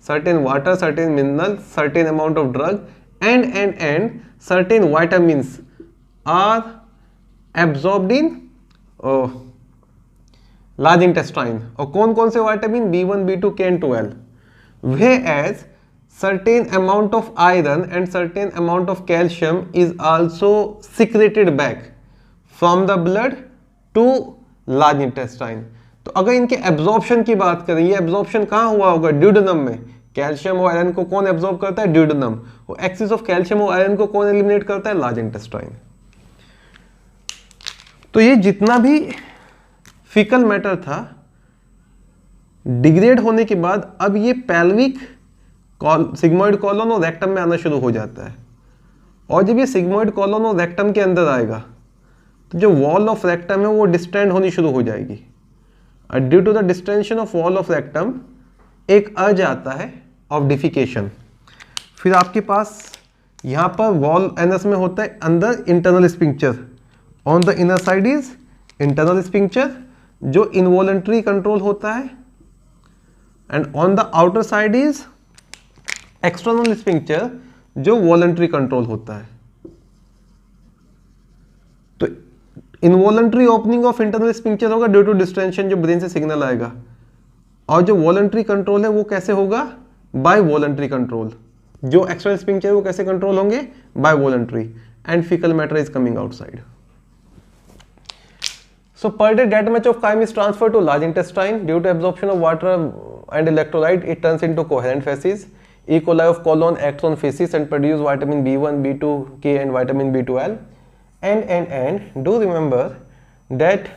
[SPEAKER 1] Certain water, certain mineral, certain amount of drug and certain vitamins are absorbed in large intestine. और कौन कौन से vitamin? B1, B2, K and 12, whereas certain amount of iron and certain amount of calcium is also secreted back from the blood to large intestine। तो अगर इनके absorption की बात करें, ये एब्जॉर्प्शन कहाँ हुआ होगा? ड्यूडेनम में। कैल्शियम और आयरन को कौन एब्जॉर्ब करता है? ड्यूडेनम। और एक्सेस ऑफ कैल्शियम और आयरन को कौन एलिमिनेट करता है? Large intestine. तो ये जितना भी फीकल मैटर था डिग्रेड होने के बाद अब ये पेल्विक सिग्मोइड कॉलन और रेक्टम में आना शुरू हो जाता है, और जब ये सिग्मोइड कॉलन और रेक्टम के अंदर आएगा तो जो वॉल ऑफ रेक्टम है वो डिस्टेंड होनी शुरू हो जाएगी। Due to the distension of wall of rectum एक अर्ज आता है ऑफ डिफिकेशन। फिर आपके पास यहाँ पर वॉल एनस में होता है अंदर internal sphincter, on the inner side is internal sphincter जो इनवॉलंटरी कंट्रोल होता है, and on the outer side is external sphincter जो वॉलंटरी कंट्रोल होता है। तो involuntary opening of internal sphincter होगा ड्यू टू डिस्टेंशन, जो ब्रेन से सिग्नल आएगा, और जो वॉलंटरी कंट्रोल है वो कैसे होगा? By voluntary control. जो एक्सटर्नल स्पिंक्चर है वो कैसे कंट्रोल होंगे? By voluntary, and faecal matter is coming outside. So per day that much of chyme is transferred to large intestine due to absorption of water and electrolyte. It turns into coherent feces. E. coli of colon acts on feces and produce vitamin B1, B2, K and vitamin B12. And do remember that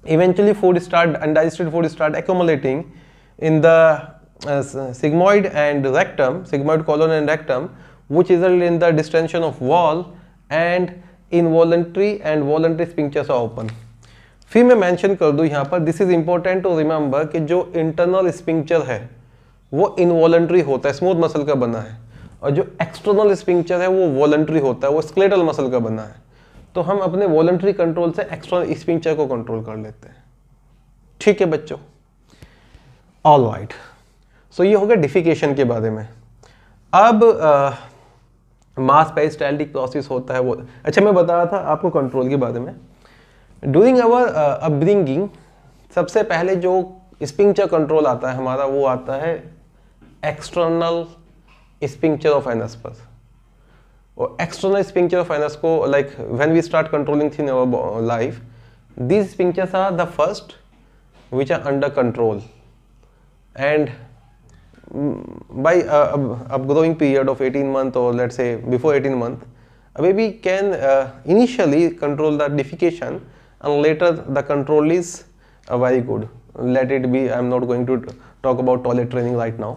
[SPEAKER 1] eventually undigested food start accumulating in the sigmoid and rectum, sigmoid colon and rectum, which result in the distension of wall and involuntary and voluntary sphincters are open. फिर मैं mention कर दूं यहाँ पर, this is important to remember कि जो internal sphincter है वो इनवॉलंटरी होता है, स्मूथ मसल का बना है, और जो एक्सटर्नल स्पिंक्चर है वो वॉलंटरी होता है, वो स्केलेटल मसल का बना है। तो हम अपने वॉलंटरी कंट्रोल से एक्सटर्नल स्पिंक्चर को कंट्रोल कर लेते हैं। ठीक है बच्चों, ऑल राइट। सो ये हो गया डिफिकेशन के बारे में। अब मास पेरिस्टाल्टिक प्रोसेस होता है वो, अच्छा मैं बता रहा था आपको कंट्रोल के बारे में। ड्यूरिंग आवर अपब्रिंगिंग सबसे पहले जो स्पिंक्चर कंट्रोल आता है हमारा वो आता है एक्सटर्नल स्पिंक्चर ऑफ एनस पर। और एक्सटर्नल स्पिंक्चर ऑफ एनस को like when we start controlling thing in our life, these sphincters are the first which are under control, and by upgrowing period of 18 month, or let's say before 18 month, a baby can initially control the defecation, and later the control is very good. Let it be, I am not going to talk about toilet training right now.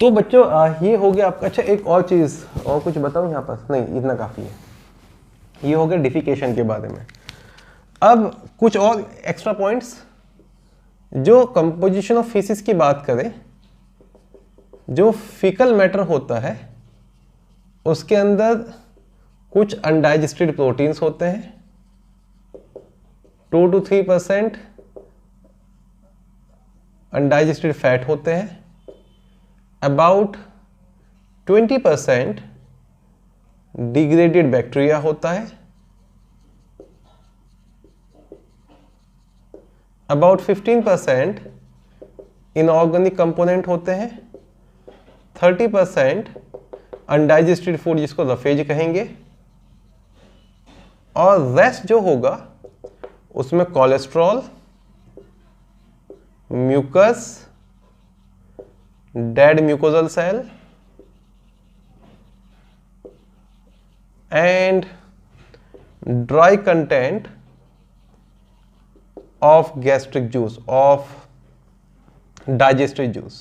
[SPEAKER 1] तो बच्चों ये हो गया आपका। अच्छा एक और चीज़ और कुछ बताऊँ यहाँ पर? नहीं, इतना काफ़ी है। ये हो गया डिफिकेशन के बारे में। अब कुछ और एक्स्ट्रा पॉइंट्स, जो कंपोजिशन ऑफ फीसिस की बात करें, जो फीकल मैटर होता है उसके अंदर कुछ अनडाइजेस्टेड प्रोटीन्स होते हैं, 2 to 3% अनडाइजेस्टेड फैट होते हैं, अबाउट 20% डिग्रेडेड बैक्टीरिया होता है, अबाउट 15% इनऑर्गेनिक कंपोनेंट होते हैं, 30% अनडाइजेस्टेड फूड जिसको रफेज कहेंगे, और रेस्ट जो होगा उसमें cholesterol, mucus, dead mucosal cell and dry content of gastric juice, of digestive juice,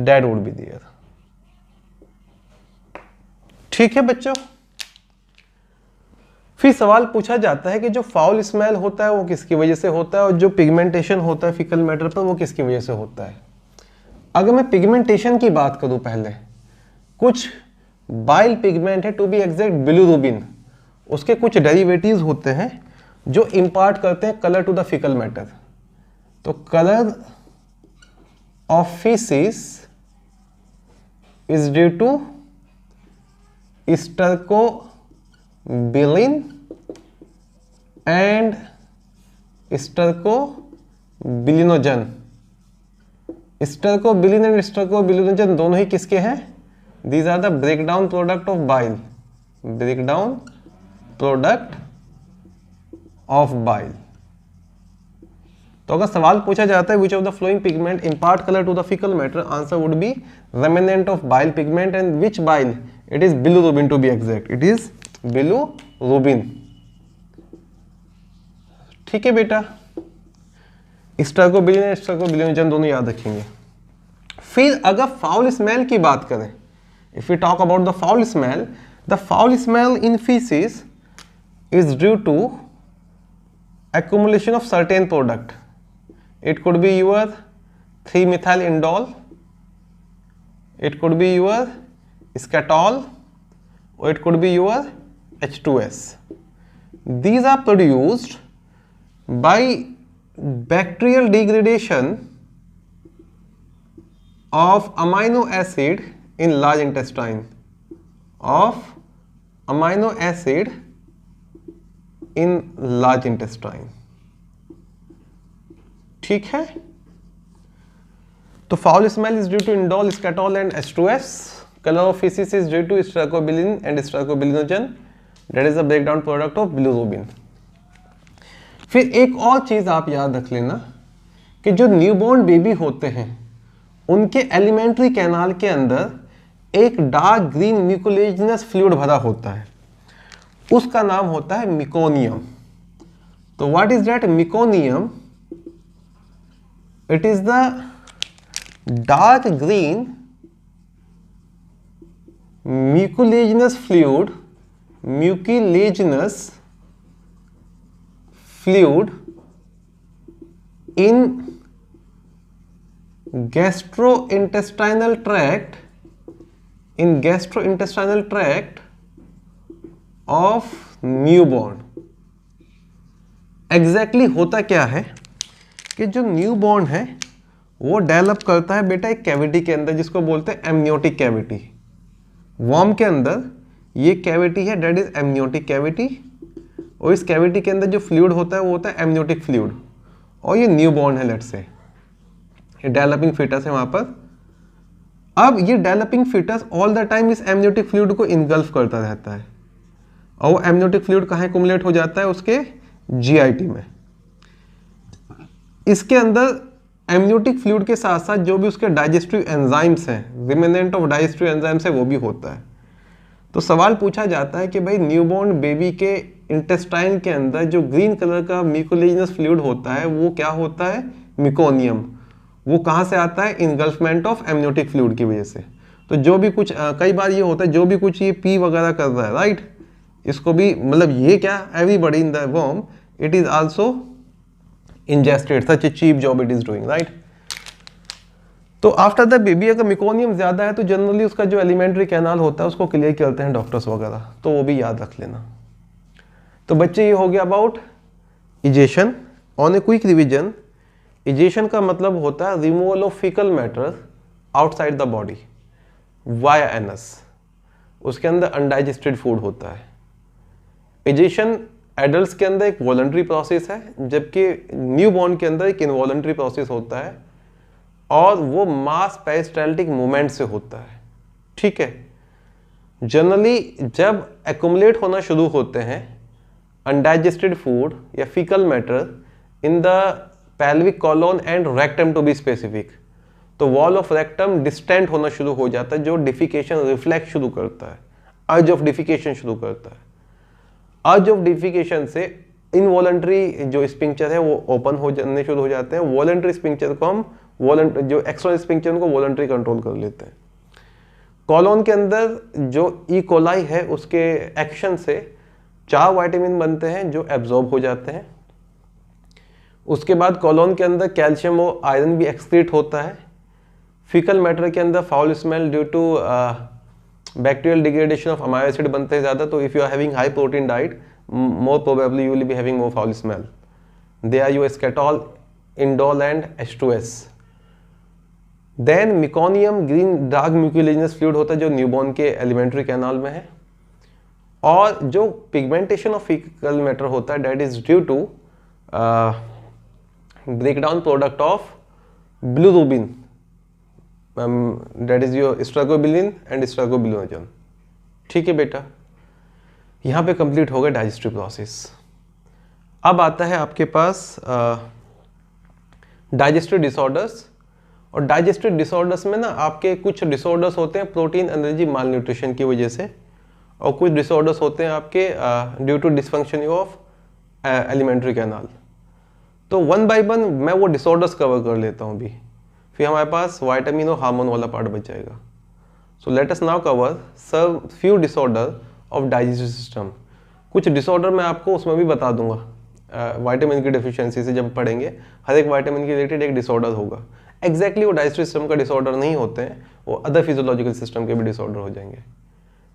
[SPEAKER 1] that would be there. ठीक है बच्चों, फिर सवाल पूछा जाता है कि जो फाउल स्मेल होता है वो किसकी वजह से होता है और जो पिगमेंटेशन होता है फीकल मैटर पर वो किसकी वजह से होता है। अगर मैं पिगमेंटेशन की बात करूं, पहले कुछ बाइल पिगमेंट है, टू बी एग्जैक्ट बिलिरुबिन, उसके कुछ डेरिवेटिव्स होते हैं जो इंपार्ट करते हैं colour to the faecal matter. तो colour of faeces is due to stercobilin and stercobilinogen. Stercobilin and stercobilinogen दोनों ही किसके हैं? These are the breakdown product of bile, breakdown product of bile. तो अगर सवाल पूछा जाता है which of the following pigment impart colour to the faecal matter, answer would be remnant of bile pigment, and which bile? It is bilirubin to be exact, it is bilirubin. ठीक है बेटा, stercobilin, स्टर्कोबिलिनोजन दोनों याद रखेंगे। फिर अगर foul smell की बात करें, if we talk about the foul smell, the foul smell in faeces is due to accumulation of certain product. It could be your 3-methyl-indole, it could be your scatol, or it could be your H2S. These are produced by bacterial degradation of amino acid in large intestine, of amino acid in large intestine. ठीक है, तो foul smell is due to indole, skatole and H2S. Colour of faeces is due to stercobilin and stercobilinogen, that is the breakdown product of bilirubin. फिर एक और चीज आप याद रख लेना कि जो न्यूबॉर्न बेबी होते हैं उनके एलिमेंट्री कैनाल के अंदर एक डार्क ग्रीन म्यूकोलेजिनस फ्लूइड भरा होता है, उसका नाम होता है मिकोनियम। तो what is that meconium? It is the dark green mucilaginous fluid, mucilaginous fluid in gastrointestinal tract, in gastrointestinal tract of newborn. Exactly होता क्या है कि जो न्यूबॉर्न है वो डेवलप करता है बेटा एक कैविटी के अंदर जिसको बोलते हैं एमनियोटिक कैविटी। वर्म के अंदर ये कैविटी है, डेट इज एमनियोटिक कैविटी, और इस कैविटी के अंदर जो फ्लूइड होता है वो होता है एमनियोटिक फ्लूइड, और ये न्यूबॉर्न है, लेट्स से ये डेवलपिंग फीटस है वहां पर। अब ये developing foetus all the time इस एमनियोटिक फ्लूइड को इनगल्फ करता रहता है, और वो एमनियोटिक फ्लूइड कहाँ एक्युमुलेट हो जाता है? उसके जीआईटी में। इसके अंदर एमनियोटिक फ्लूइड के साथ साथ जो भी उसके डाइजेस्टिव एंजाइम्स हैं, रिमेनेंट ऑफ डाइजेस्टिव एंजाइम्स है, वो भी होता है। तो सवाल पूछा जाता है कि भाई न्यूबॉर्न बेबी के इंटेस्टाइन के अंदर जो ग्रीन कलर का म्यूकोलेजिनस फ्लूइड होता है वो क्या होता है? मिकोनियम। वो कहाँ से आता है? इनगल्फमेंट ऑफ एमनियोटिक फ्लूइड की वजह से। तो जो भी कुछ कई बार ये होता है, जो भी कुछ ये पी वगैरह कर रहा है, राइट, इसको भी मतलब ये क्या, everybody in the worm it is also ingested, such a cheap job it is doing, right. तो आफ्टर द बेबी अगर मिकोनियम ज्यादा है तो जनरली उसका जो एलिमेंट्री कैनाल होता है उसको क्लियर करते हैं डॉक्टर्स वगैरह, तो वो भी याद रख लेना। तो बच्चे ये हो गया about egestion. On a quick revision, egestion का मतलब होता है removal of faecal matter outside the body via anus. उसके अंदर अनडाइजेस्टेड फूड होता है। इजेशन एडल्ट्स के अंदर एक वॉलंटरी प्रोसेस है, जबकि न्यू बॉर्न के अंदर एक इनवॉलंटरी प्रोसेस होता है और वो मास पेरिस्टाल्टिक मूवमेंट से होता है। ठीक है, जनरली जब एक्युमुलेट होना शुरू होते हैं अनडाइजेस्टेड फूड या faecal matter in the pelvic colon and rectum to be specific, तो वॉल ऑफ रेक्टम डिस्टेंट होना शुरू हो जाता है, जो डिफिकेशन रिफ्लेक्ट शुरू करता है, अर्ज ऑफ डिफिकेशन शुरू करता है। अर्ज ऑफ डिफिकेशन से इनवॉलंटरी जो स्पिंक्चर है वो ओपन हो जाने शुरू हो जाते हैं। वॉलंटरी स्पिंक्चर को हम जो एक्सटर्नल स्पिंक्चर को वॉलंटरी कंट्रोल कर लेते हैं। कॉलोन के अंदर जो ई कोलाई है उसके एक्शन से 4 विटामिन बनते हैं जो एब्जॉर्ब हो जाते हैं। उसके बाद कॉलोन के अंदर कैल्शियम और आयरन भी एक्सक्रीट होता है। फीकल मैटर के अंदर foul smell due to bacterial degradation of amino acid बनते हैं ज़्यादा, तो if you are having high protein diet more probably you will be having more foul smell. They are your skatole, indole and H2S। Then meconium green dark mucilaginous fluid होता है जो newborn के alimentary canal में है। और जो pigmentation of faecal matter होता है that is due to breakdown product of bilirubin, that is your stercobilin and stercobilinogen. ठीक है बेटा, यहाँ पे कंप्लीट हो गया डाइजेस्टिव प्रोसेस। अब आता है आपके पास डाइजेस्टिव डिसऑर्डर्स। और डाइजेस्टिव डिसऑर्डर्स में ना आपके कुछ डिसऑर्डर्स होते हैं प्रोटीन एनर्जी माल न्यूट्रिशन की वजह से, और कुछ डिसऑर्डर्स होते हैं आपके due to dysfunction of alimentary canal. तो 1 by 1 मैं वो डिसऑर्डर्स कवर कर लेता हूँ अभी, फिर हमारे पास विटामिन और हार्मोन वाला पार्ट बच जाएगा। So let us now cover some few disorder of digestive system. कुछ डिसऑर्डर मैं आपको उसमें भी बता दूंगा, विटामिन की डेफिशिएंसी से जब पढ़ेंगे हर एक विटामिन के रिलेटेड एक डिसऑर्डर होगा। एग्जैक्टली वो डाइजेस्टिव सिस्टम का डिसऑर्डर नहीं होते हैं, वो अदर फिजियोलॉजिकल सिस्टम के भी डिसऑर्डर हो जाएंगे।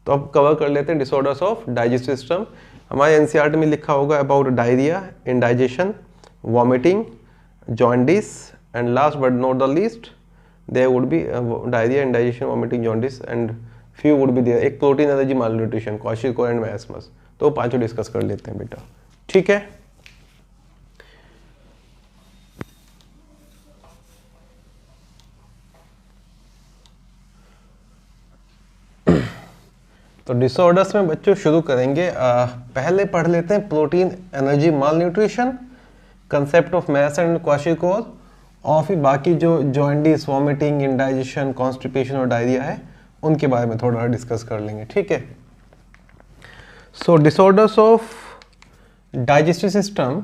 [SPEAKER 1] तो अब कवर कर लेते हैं डिसऑर्डर्स ऑफ डाइजेस्टिव सिस्टम। हमारे एनसीईआरटी में लिखा होगा about diarrhoea, indigestion, vomiting, jaundice and last but not the least there would be diarrhoea, indigestion, vomiting, jaundice and few would be there एक protein energy malnutrition, kwashiorkor and marasmus. तो पांचों discuss कर लेते हैं बेटा। ठीक है, तो डिसऑर्डर्स में बच्चों शुरू करेंगे। पहले पढ़ लेते हैं protein energy malnutrition, concept of मैस एंड क्वाशियोकोर, और फिर बाकी जो जॉन्डिस, वॉमिटिंग, इंडाइजेशन, कॉन्स्टिपेशन और डायरिया है उनके बारे में थोड़ा डिस्कस कर लेंगे। ठीक है, so disorders of digestive system,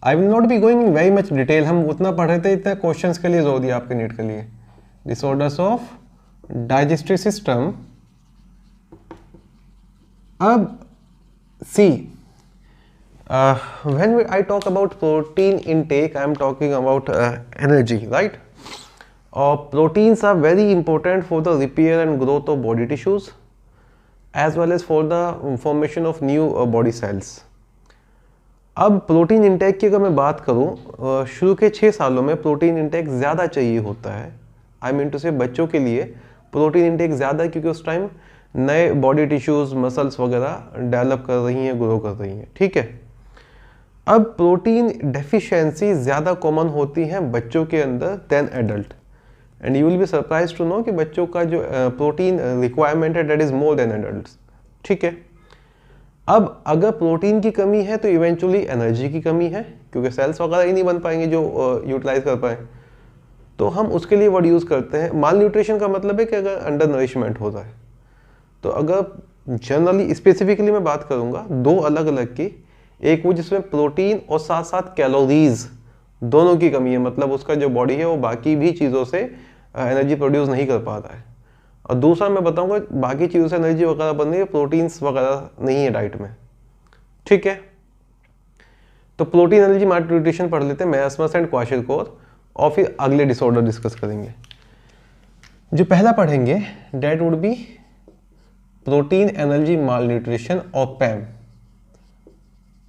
[SPEAKER 1] I will not be going in very much detail, हम उतना पढ़ रहे थे इतना क्वेश्चंस के लिए जोर दिया आपके नीट के लिए। Disorders of digestive system. अब see, when I talk about protein intake, I am talking about energy, right? Proteins are very important for the repair and growth of body tissues, as well as for the formation of new body cells. अब protein intake की अगर मैं बात करूँ, शुरू के 6 सालों में प्रोटीन इंटेक ज़्यादा चाहिए होता है। आई मीन टू से बच्चों के लिए प्रोटीन इंटेक ज़्यादा है, क्योंकि उस टाइम नए बॉडी टिश्यूज, मसल्स वगैरह डेवलप कर रही हैं, ग्रो कर रही हैं। ठीक है, अब प्रोटीन डेफिशिएंसी ज़्यादा कॉमन होती हैं बच्चों के अंदर then adult, and you will be surprise to know कि बच्चों का जो प्रोटीन रिक्वायरमेंट है that is more than adults. ठीक है, अब अगर प्रोटीन की कमी है तो इवेंचुअली एनर्जी की कमी है, क्योंकि सेल्स वगैरह ही नहीं बन पाएंगे जो यूटिलाइज कर पाए, तो हम उसके लिए वर्ड यूज़ करते हैं माल न्यूट्रिशन का मतलब है कि अगर अंडर नरिशमेंट होता है। तो अगर जनरली स्पेसिफिकली मैं बात करूंगा 2 अलग अलग की, एक वो जिसमें प्रोटीन और साथ साथ कैलोरीज दोनों की कमी है, मतलब उसका जो बॉडी है वो बाकी भी चीज़ों से एनर्जी प्रोड्यूस नहीं कर पाता है, और दूसरा मैं बताऊंगा बाकी चीज़ों से एनर्जी वगैरह बन रही है, प्रोटीन्स वगैरह नहीं है डाइट में। ठीक है, तो प्रोटीन एनर्जी माल न्यूट्रिशन पढ़ लेते हैं, मैस्मस एंड क्वाशियोकोर, और फिर अगले डिसऑर्डर डिस्कस करेंगे। जो पहला पढ़ेंगे that would be protein energy malnutrition और पैम,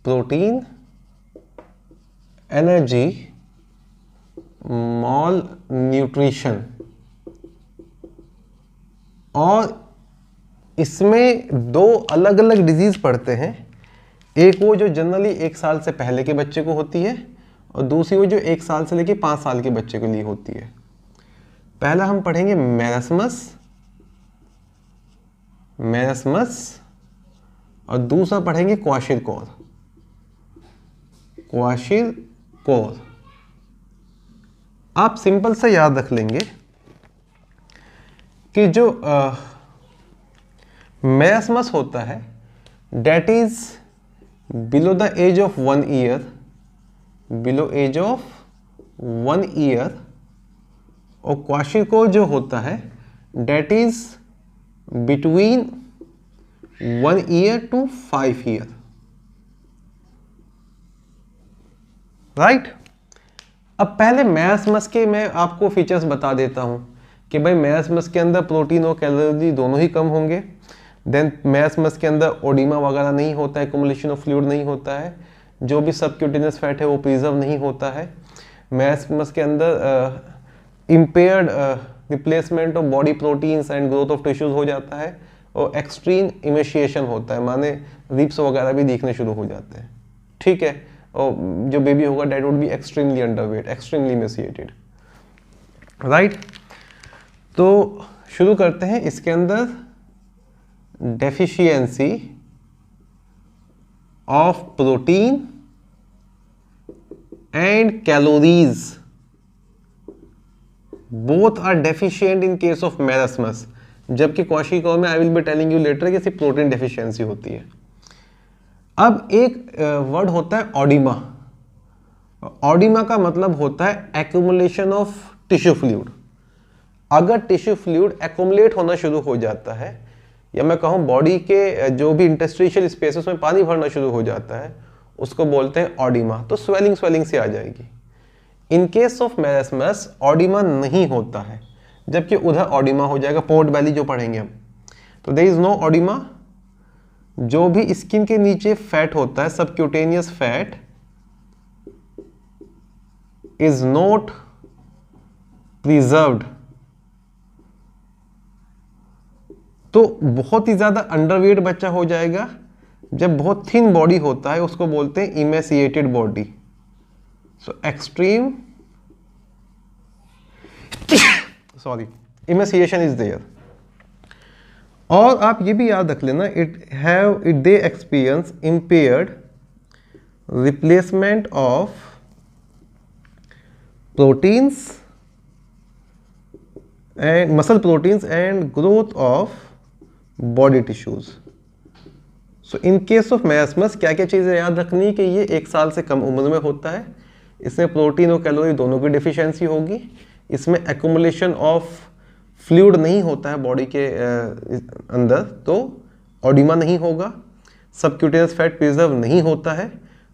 [SPEAKER 1] प्रोटीन एनर्जी माल न्यूट्रिशन। और इसमें 2 अलग अलग डिजीज पड़ते हैं, एक वो जो जनरली 1 साल से पहले के बच्चे को होती है और दूसरी वो जो 1 साल से लेके 5 साल के बच्चे के लिए होती है। पहला हम पढ़ेंगे मेरस्मस और दूसरा पढ़ेंगे क्वाशिरकोर। आप सिंपल सा याद रख लेंगे कि जो मेरस्मस होता है that is below the age of 1 year, और क्वाशिरकोर जो होता है that is between 1 year to 5 year, right. अब पहले मेरस्मस के मैं आपको फीचर्स बता देता हूं कि भाई मेरस्मस के अंदर प्रोटीन और कैलोरी दोनों ही कम होंगे। देन मेरस्मस के अंदर ओडिमा वगैरह नहीं होता है, एक्युमुलेशन ऑफ फ्लूइड नहीं होता है, जो भी सबक्यूटेनियस फैट है वो प्रिजर्व नहीं होता है। मेरस्मस के अंदर impaired replacement of body proteins and growth of tissues हो जाता है और एक्सट्रीम इमेशिएशन होता है, माने रिप्स वगैरह भी दिखने शुरू हो जाते हैं, ठीक है। और जो बेबी होगा that would be extremely underweight, extremely emaciated, right. तो शुरू करते हैं। इसके अंदर deficiency of protein and calories both are deficient in case of marasmus, जबकि क्वाशिरकोर में I will be telling you later कि सिर्फ प्रोटीन डेफिशिएंसी होती है। अब एक वर्ड होता है ऑडिमा। ऑडिमा का मतलब होता है एक्यूमुलेशन ऑफ टिश्यू फ्लूइड। अगर टिश्यू फ्लूइड एक्यूमुलेट होना शुरू हो जाता है, या मैं कहूँ बॉडी के जो भी इंटरस्टिशियल स्पेसेस में पानी भरना शुरू हो जाता है, उसको बोलते हैं ऑडिमा। तो स्वेलिंग से आ जाएगी। इन केस ऑफ मेरस्मस ऑडिमा नहीं होता है, जबकि उधर ऑडिमा हो जाएगा, पोर्ट बेली जो पढ़ेंगे हम। तो देयर इज नो ऑडिमा। जो भी स्किन के नीचे फैट होता है, subcutaneous fat is not preserved. तो बहुत ही ज्यादा अंडरवेट बच्चा हो जाएगा। जब बहुत थिन बॉडी होता है उसको बोलते हैं emaciated body. So extreme emaciation is there. और आप ये भी याद रख लेना, they experience impaired replacement of proteins and muscle proteins and growth of body tissues. So in case of marasmus क्या क्या चीज़ें याद रखनी कि ये 1 साल से कम उम्र में होता है। इसमें प्रोटीन और कैलोरी दोनों की डिफिशियंसी होगी। इसमें एक्युमुलेशन ऑफ फ्लूइड नहीं होता है बॉडी के अंदर, तो ऑडिमा नहीं होगा। सबक्यूटेनियस फैट प्रिजर्व नहीं होता है,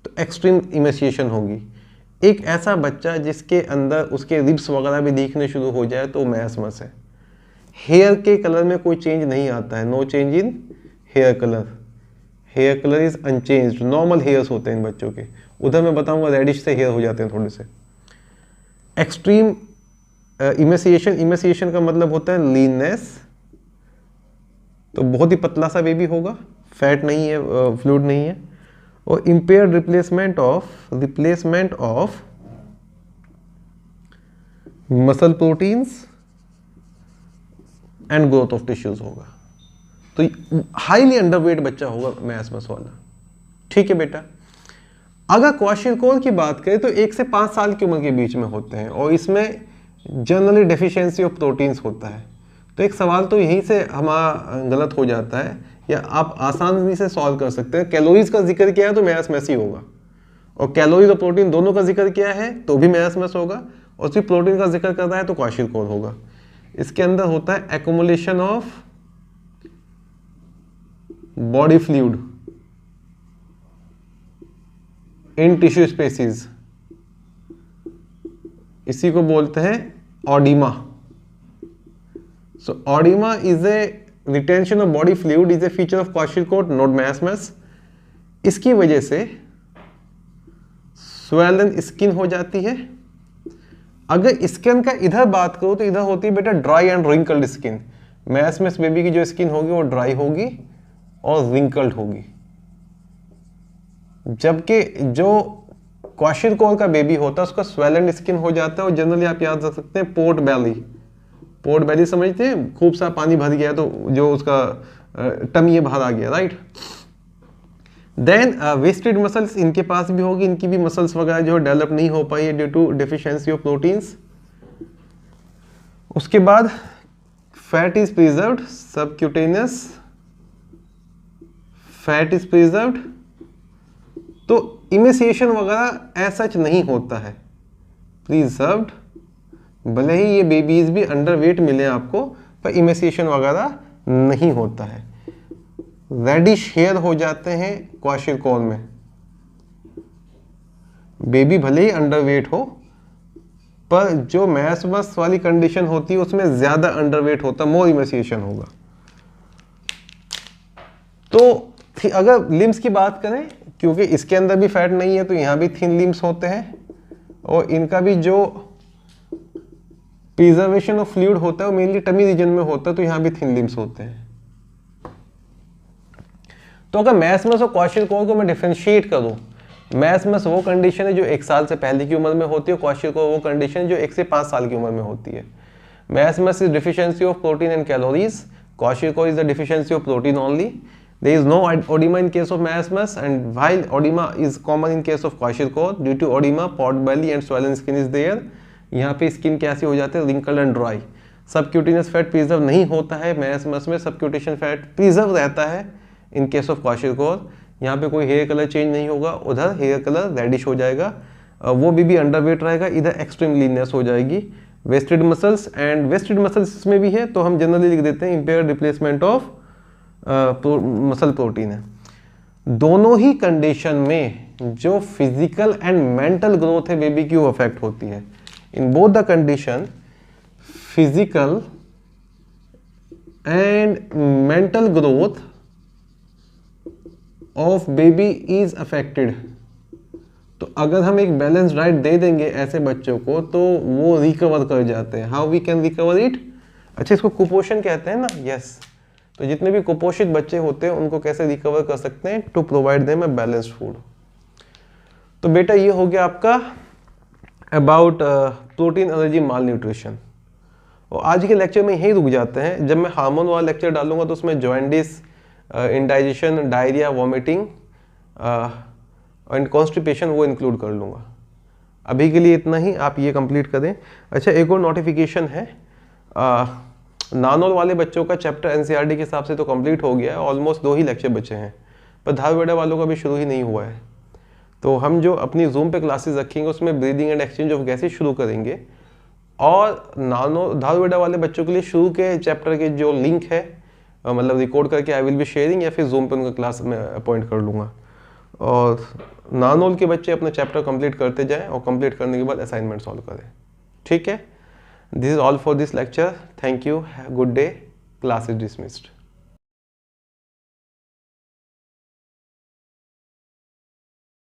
[SPEAKER 1] तो एक्सट्रीम इमेसिएशन होगी। एक ऐसा बच्चा जिसके अंदर उसके रिब्स वगैरह भी दिखने शुरू हो जाए तो मेरस्मस है। हेयर के कलर में कोई चेंज नहीं आता है, no change in hair colour. Hair colour is unchanged, normal hairs होते हैं इन बच्चों के। उधर मैं बताऊंगा रेडिश से हेयर हो जाते हैं थोड़े से। एक्सट्रीम इमेसिएशन का मतलब होता है लीननेस, तो बहुत ही पतला सा बेबी होगा, फैट नहीं है, फ्लूइड नहीं है। और impaired replacement of muscle proteins and growth of tissues होगा। तो हाईली अंडरवेट बच्चा होगा मेरस्मस वाला, ठीक है बेटा। अगर क्वाशिरकोर की बात करें तो 1 से 5 साल की उम्र के बीच में होते हैं और इसमें जनरली डेफिशिएंसी ऑफ प्रोटीन्स होता है। तो एक सवाल तो यहीं से हमारा गलत हो जाता है, या आप आसानी से सॉल्व कर सकते हैं। कैलोरीज का जिक्र किया है तो मेरस्मस ही होगा, और कैलोरीज और प्रोटीन दोनों का जिक्र किया है तो भी मेरस्मस होगा, और सिर्फ प्रोटीन का जिक्र कर रहा है तो क्वाशिरकोर होगा। इसके अंदर होता है accumulation of body fluid in tissue spaces, इसी को बोलते हैं oedema. So oedema is a retention of body fluid, is a feature of kwashiorkor, not marasmus. इसकी वजह से स्वेलन स्किन हो जाती है। अगर स्किन का इधर बात करो तो इधर होती है बेटा dry and wrinkled skin. Marasmus baby की जो स्किन होगी वो ड्राई होगी और रिंकल्ड होगी। जबकि जो क्वाशिरकोर का बेबी होता है उसका स्वेलेंड स्किन हो जाता है और जनरली आप याद रख सकते हैं पोर्ट बेली। पोर्ट बेली समझते हैं, खूब सा पानी भर गया तो जो उसका टमी बाहर आ गया, राइट। देन वेस्टेड मसल्स इनके पास भी होगी, इनकी भी मसल्स वगैरह जो डेवलप नहीं हो पाई है due to deficiency of proteins. उसके बाद fat is preserved, subcutaneous fat is preserved, तो इमेसिएशन वगैरह ऐसा नहीं होता है, प्रिजर्व्ड। भले ही ये बेबीज भी अंडर वेट मिले आपको, पर इमेसिएशन वगैरह नहीं होता है। रेडिश हेयर हो जाते हैं क्वाशिरकोर में, बेबी भले ही अंडर वेट हो, पर जो मैसमस वाली कंडीशन होती है उसमें ज्यादा अंडर वेट होता, मोर इमेसिएशन होगा। तो अगर लिम्स की बात करें, क्योंकि इसके अंदर भी फैट नहीं है तो यहाँ भी थिन लिम्स होते हैं, और इनका भी जो प्रिजर्वेशन ऑफ फ्लूइड होता है वो मेनली टमी रीजन में होता है, तो यहाँ भी थिन लिम्स होते हैं। तो अगर मैसमस और क्वाशिरकोर को मैं डिफरेंशिएट करूं, मैसमस वो कंडीशन है जो 1 साल से पहले की उम्र में होती है, क्वाशिरकोर वो कंडीशन है जो 1 से 5 साल की उम्र में होती है। Marasmus is deficiency of protein and calories, kwashiorkor is the deficiency of protein only. There is no oedema in case of marasmus, and while oedema is common in case of kwashiorkor, due to oedema, pot belly and swollen skin is there. यहाँ पे skin कैसी हो जाती है, wrinkled and dry. Subcutaneous fat preserve नहीं होता है marasmus में, सबक्यूटेशन फैट प्रिजर्व रहता है इन केस ऑफ क्वाशिरकोर। यहाँ पे कोई हेयर कलर चेंज नहीं होगा, उधर हेयर कलर रेडिश हो जाएगा, वो भी अंडरवेट रहेगा, इधर एक्सट्रीम लीननेस हो जाएगी। Wasted muscles, and wasted muscles इसमें भी है, तो हम जनरली लिख देते हैं impaired replacement of muscle protein है। दोनों ही कंडीशन में जो फिजिकल एंड मेंटल ग्रोथ है बेबी की वो अफेक्ट होती है। In both the condition physical and mental growth of baby is affected. तो अगर हम एक बैलेंस डाइट दे देंगे ऐसे बच्चों को तो वो रिकवर कर जाते हैं। How we can recover it? अच्छा, इसको कुपोषण कहते हैं ना, यस। तो जितने भी कुपोषित बच्चे होते हैं उनको कैसे रिकवर कर सकते हैं? To provide them a balanced food. तो बेटा ये हो गया आपका about protein allergy malnutrition. और आज के लेक्चर में यहीं रुक जाते हैं। जब मैं हार्मोन वाला लेक्चर डालूंगा तो उसमें jaundice, indigestion, diarrhoea, vomiting and constipation वो इंक्लूड कर लूँगा। अभी के लिए इतना ही, आप ये कंप्लीट करें। अच्छा, एक और नोटिफिकेशन है, नानोल वाले बच्चों का चैप्टर एनसीईआरटी के हिसाब से तो कंप्लीट हो गया है, ऑलमोस्ट 2 ही लेक्चर बचे हैं, पर धारवेड़ा वालों का भी शुरू ही नहीं हुआ है। तो हम जो अपनी जूम पे क्लासेस रखेंगे उसमें breathing and exchange of gases शुरू करेंगे, और धारवेड़ा वाले बच्चों के लिए शुरू के चैप्टर के जो लिंक है मतलब रिकॉर्ड करके आई विल बी शेयरिंग, या फिर जूम पे उनका क्लास में अपॉइंट कर लूँगा। और नानोल के बच्चे अपना चैप्टर कंप्लीट करते जाएं और कंप्लीट करने के बाद असाइनमेंट सॉल्व करें, ठीक है। This is all for this lecture. Thank you. Have a good day. Class is dismissed.